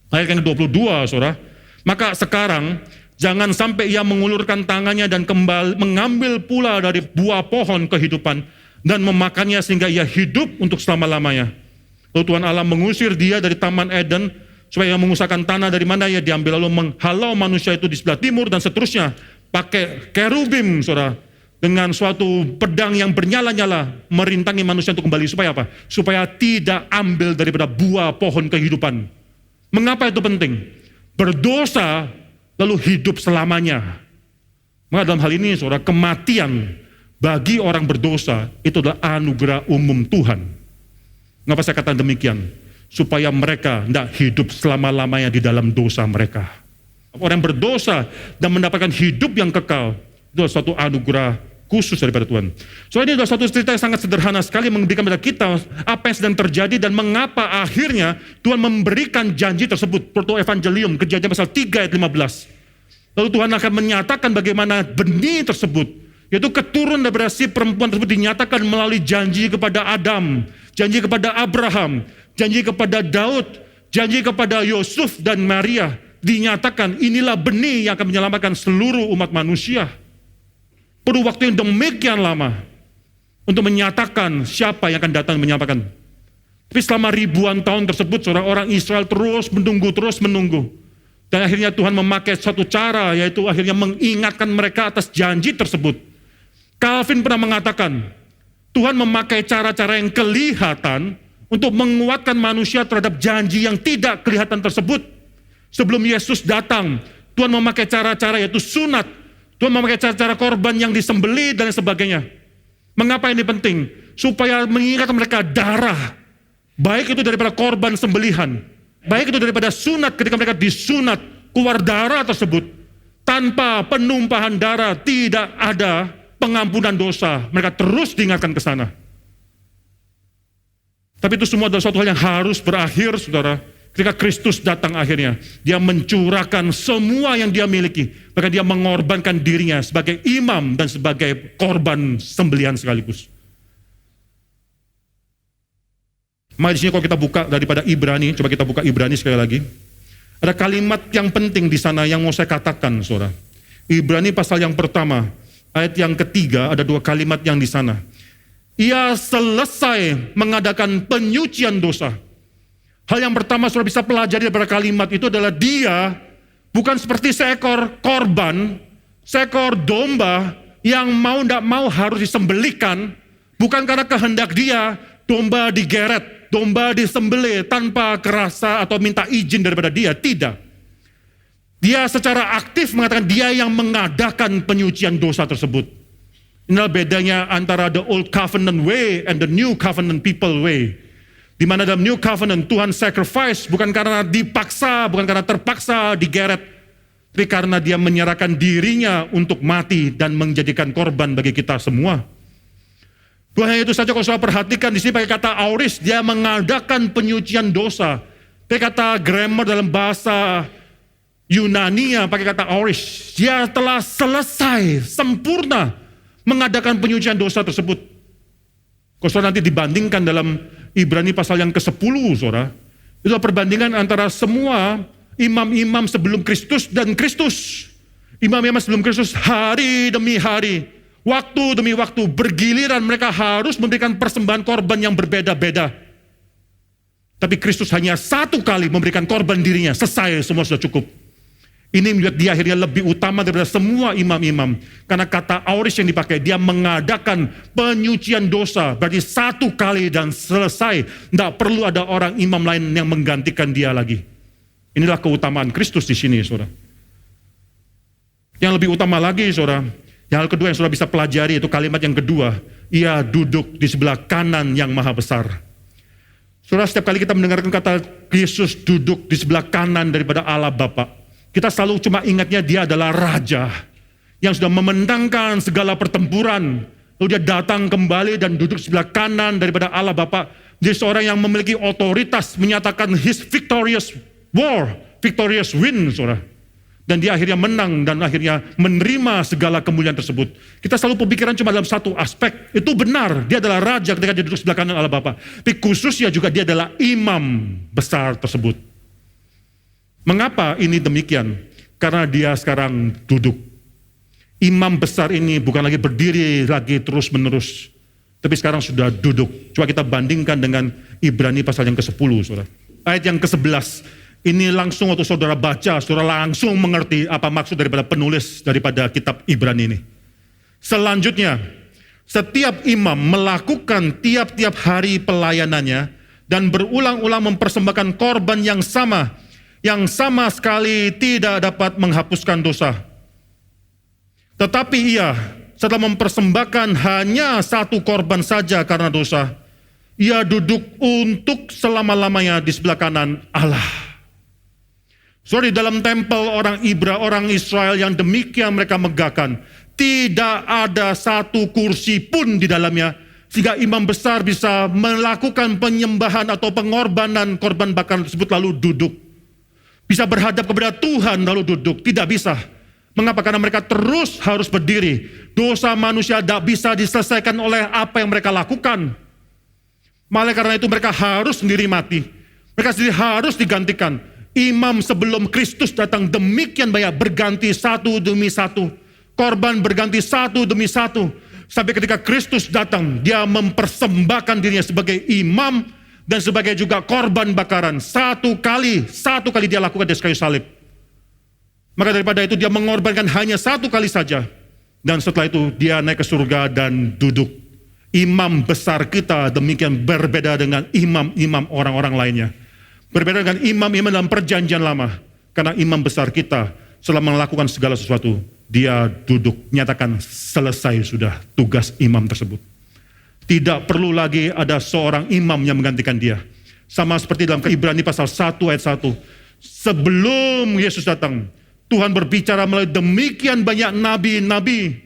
Ayat yang ke-22, saudara. Maka sekarang, jangan sampai ia mengulurkan tangannya dan kembali mengambil pula dari buah pohon kehidupan dan memakannya sehingga ia hidup untuk selama-lamanya. Lalu Tuhan Allah mengusir dia dari Taman Eden, supaya mengusahakan tanah dari mana ia diambil, lalu menghalau manusia itu di sebelah timur dan seterusnya. Pakai kerubim, saudara, dengan suatu pedang yang bernyala-nyala, merintangi manusia untuk kembali. Supaya apa? Supaya tidak ambil daripada buah pohon kehidupan. Mengapa itu penting? Berdosa, lalu hidup selamanya. Maka dalam hal ini, saudara, kematian bagi orang berdosa, itu adalah anugerah umum Tuhan. Mengapa saya katakan demikian? Supaya mereka tidak hidup selama-lamanya di dalam dosa mereka. Orang berdosa dan mendapatkan hidup yang kekal, itu adalah suatu anugerah khusus daripada Tuhan. Soalnya ini adalah suatu cerita yang sangat sederhana sekali memberikan kepada kita apa yang sedang terjadi dan mengapa akhirnya Tuhan memberikan janji tersebut. Proto-evangelium, Kejadian pasal 3 ayat 15. Lalu Tuhan akan menyatakan bagaimana benih tersebut, yaitu keturunan daripada si perempuan tersebut dinyatakan melalui janji kepada Adam, janji kepada Abraham, janji kepada Daud, janji kepada Yusuf dan Maria. Dinyatakan inilah benih yang akan menyelamatkan seluruh umat manusia. Perlu waktu yang demikian lama untuk menyatakan siapa yang akan datang menyampaikan. Tapi selama ribuan tahun tersebut, orang Israel terus menunggu. Dan akhirnya Tuhan memakai satu cara, yaitu akhirnya mengingatkan mereka atas janji tersebut. Calvin pernah mengatakan, Tuhan memakai cara-cara yang kelihatan untuk menguatkan manusia terhadap janji yang tidak kelihatan tersebut. Sebelum Yesus datang, Tuhan memakai cara-cara yaitu sunat. Tuhan memakai cara-cara korban yang disembelih dan sebagainya. Mengapa ini penting? Supaya mengingatkan mereka darah. Baik itu daripada korban sembelihan, baik itu daripada sunat, ketika mereka disunat, keluar darah tersebut. Tanpa penumpahan darah tidak ada pengampunan dosa. Mereka terus diingatkan ke sana. Tapi itu semua adalah suatu hal yang harus berakhir, saudara. Ketika Kristus datang akhirnya, dia mencurahkan semua yang dia miliki. Bahkan dia mengorbankan dirinya sebagai imam dan sebagai korban sembelihan sekaligus. Mari di sini kalau kita buka daripada Ibrani, coba kita buka Ibrani sekali lagi. Ada kalimat yang penting di sana yang mau saya katakan, saudara. Ibrani pasal yang pertama, ayat yang ketiga, ada dua kalimat yang di sana. Ia selesai mengadakan penyucian dosa. Hal yang pertama saudara bisa pelajari daripada kalimat itu adalah dia bukan seperti seekor korban, seekor domba yang mau tidak mau harus disembelihkan, bukan karena kehendak dia, domba digeret, domba disembelih tanpa kerasa atau minta izin daripada dia, tidak. Dia secara aktif mengatakan dia yang mengadakan penyucian dosa tersebut. Inilah bedanya antara the old covenant way and the new covenant people way. Di mana dalam New Covenant Tuhan sacrifice bukan karena dipaksa, bukan karena terpaksa digeret, tapi karena dia menyerahkan dirinya untuk mati dan menjadikan korban bagi kita semua. Bukan hanya itu saja, kalau saudara perhatikan di sini pakai kata auris, dia mengadakan penyucian dosa. Pakai kata grammar dalam bahasa Yunania pakai kata auris, dia telah selesai, sempurna mengadakan penyucian dosa tersebut. Kalau saudara nanti dibandingkan dalam Ibrani pasal yang ke-10, saudara, itu perbandingan antara semua imam-imam sebelum Kristus dan Kristus. Imam-imam sebelum Kristus hari demi hari, waktu demi waktu, bergiliran mereka harus memberikan persembahan korban yang berbeda-beda. Tapi Kristus hanya satu kali memberikan korban dirinya, selesai, semua sudah cukup. Ini membuat dia akhirnya lebih utama daripada semua imam-imam. Karena kata auris yang dipakai, dia mengadakan penyucian dosa, berarti satu kali dan selesai. Tidak perlu ada orang imam lain yang menggantikan dia lagi. Inilah keutamaan Kristus di sini, saudara. Yang lebih utama lagi, saudara, yang hal kedua yang saudara bisa pelajari itu kalimat yang kedua, ia duduk di sebelah kanan yang maha besar. Saudara, setiap kali kita mendengarkan kata Yesus duduk di sebelah kanan daripada Allah Bapa, kita selalu cuma ingatnya dia adalah raja yang sudah memenangkan segala pertempuran. Lalu dia datang kembali dan duduk sebelah kanan daripada Allah Bapa. Dia seorang yang memiliki otoritas menyatakan his victorious war, victorious win, saudara. Dan dia akhirnya menang dan akhirnya menerima segala kemuliaan tersebut. Kita selalu pemikiran cuma dalam satu aspek. Itu benar, dia adalah raja ketika dia duduk sebelah kanan Allah Bapa. Tapi khususnya juga dia adalah imam besar tersebut. Mengapa ini demikian? Karena dia sekarang duduk. Imam besar ini bukan lagi berdiri lagi terus menerus, tapi sekarang sudah duduk. Coba kita bandingkan dengan Ibrani pasal yang ke-10, saudara. Ayat yang ke-11, ini langsung waktu saudara baca, saudara langsung mengerti apa maksud daripada penulis daripada kitab Ibrani ini. Selanjutnya, setiap imam melakukan tiap-tiap hari pelayanannya dan berulang-ulang mempersembahkan korban yang sama sekali tidak dapat menghapuskan dosa. Tetapi ia setelah mempersembahkan hanya satu korban saja karena dosa, ia duduk untuk selama-lamanya di sebelah kanan Allah. Sorry, dalam tempel orang Israel yang demikian mereka megahkan, tidak ada satu kursi pun di dalamnya, sehingga imam besar bisa melakukan penyembahan atau pengorbanan korban bakaran tersebut lalu duduk. Bisa berhadap kepada Tuhan lalu duduk, tidak bisa. Mengapa? Karena mereka terus harus berdiri. Dosa manusia tidak bisa diselesaikan oleh apa yang mereka lakukan. Malah karena itu mereka harus sendiri mati. Mereka sendiri harus digantikan. Imam sebelum Kristus datang demikian banyak berganti satu demi satu. Korban berganti satu demi satu. Sampai ketika Kristus datang, dia mempersembahkan dirinya sebagai imam dan sebagai juga korban bakaran. Satu kali dia lakukan di kayu salib. Maka daripada itu dia mengorbankan hanya satu kali saja. Dan setelah itu dia naik ke surga dan duduk. Imam besar kita demikian berbeda dengan imam-imam orang-orang lainnya. Berbeda dengan imam-imam dalam perjanjian lama. Karena imam besar kita setelah melakukan segala sesuatu, dia duduk, nyatakan selesai sudah tugas imam tersebut. Tidak perlu lagi ada seorang imam yang menggantikan dia. Sama seperti dalam Ibrani pasal 1 ayat 1. Sebelum Yesus datang, Tuhan berbicara melalui demikian banyak nabi-nabi.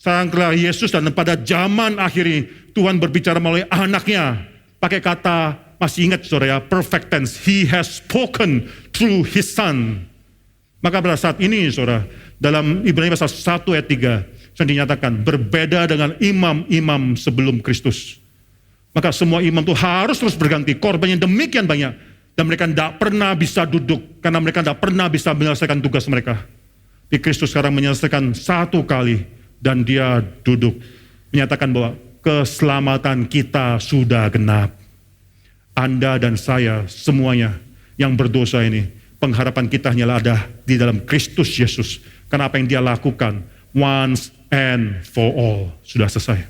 Sekarang Yesus dan pada zaman akhir ini, Tuhan berbicara melalui anaknya. Pakai kata, masih ingat saudara ya, perfect tense. He has spoken through his son. Maka pada saat ini saudara, dalam Ibrani pasal 1 ayat 3, yang dinyatakan berbeda dengan imam-imam sebelum Kristus. Maka semua imam itu harus terus berganti, korbannya demikian banyak, dan mereka tidak pernah bisa duduk, karena mereka tidak pernah bisa menyelesaikan tugas mereka. Tapi Kristus sekarang menyelesaikan satu kali, dan dia duduk, menyatakan bahwa keselamatan kita sudah genap. Anda dan saya, semuanya yang berdosa ini, pengharapan kita hanyalah ada di dalam Kristus Yesus, karena apa yang dia lakukan, once and for all, sudah selesai.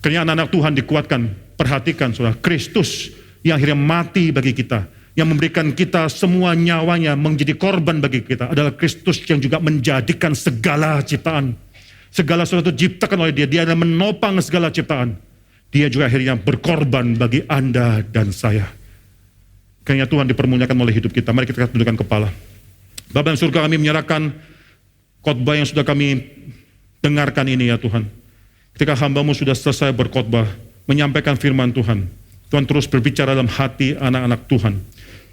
Karena anak-anak Tuhan dikuatkan, perhatikan saudara, Kristus yang akhirnya mati bagi kita, yang memberikan kita semua nyawanya menjadi korban bagi kita, adalah Kristus yang juga menjadikan segala ciptaan. Segala sesuatu diciptakan oleh dia, dia adalah menopang segala ciptaan. Dia juga akhirnya berkorban bagi Anda dan saya. Karena Tuhan dipermuliakan oleh hidup kita. Mari kita tundukkan kepala. Bapa yang surga, kami menyerahkan khotbah yang sudah kami dengarkan ini ya Tuhan. Ketika hamba-Mu sudah selesai berkhotbah, menyampaikan firman Tuhan, Tuhan terus berbicara dalam hati anak-anak Tuhan.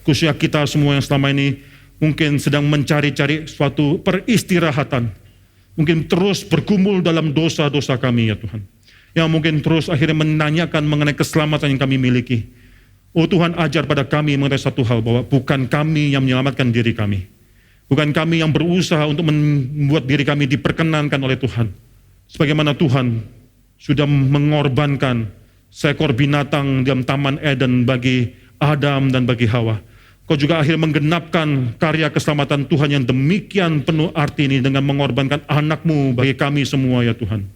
Khususnya kita semua yang selama ini mungkin sedang mencari-cari suatu peristirahatan. Mungkin terus bergumul dalam dosa-dosa kami ya Tuhan. Yang mungkin terus akhirnya menanyakan mengenai keselamatan yang kami miliki. Oh Tuhan, ajar pada kami mengenai satu hal, bahwa bukan kami yang menyelamatkan diri kami. Bukan kami yang berusaha untuk membuat diri kami diperkenankan oleh Tuhan. Sebagaimana Tuhan sudah mengorbankan seekor binatang dalam Taman Eden bagi Adam dan bagi Hawa. Kau juga akhirnya menggenapkan karya keselamatan Tuhan yang demikian penuh arti ini dengan mengorbankan anak-Mu bagi kami semua ya Tuhan.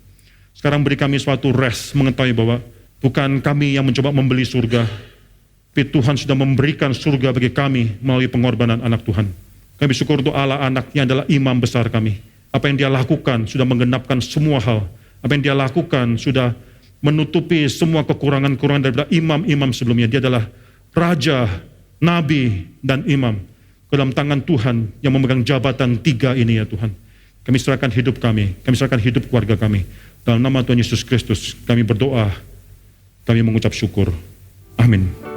Sekarang beri kami suatu rest mengetahui bahwa bukan kami yang mencoba membeli surga, tapi Tuhan sudah memberikan surga bagi kami melalui pengorbanan anak Tuhan. Kami bersyukur untuk Allah, anaknya adalah imam besar kami. Apa yang dia lakukan sudah menggenapkan semua hal. Apa yang dia lakukan sudah menutupi semua kekurangan-kekurangan daripada imam-imam sebelumnya. Dia adalah raja, nabi, dan imam. Ke dalam tangan Tuhan yang memegang jabatan 3 ini ya Tuhan. Kami serahkan hidup kami serahkan hidup keluarga kami. Dalam nama Tuhan Yesus Kristus kami berdoa, kami mengucap syukur. Amin.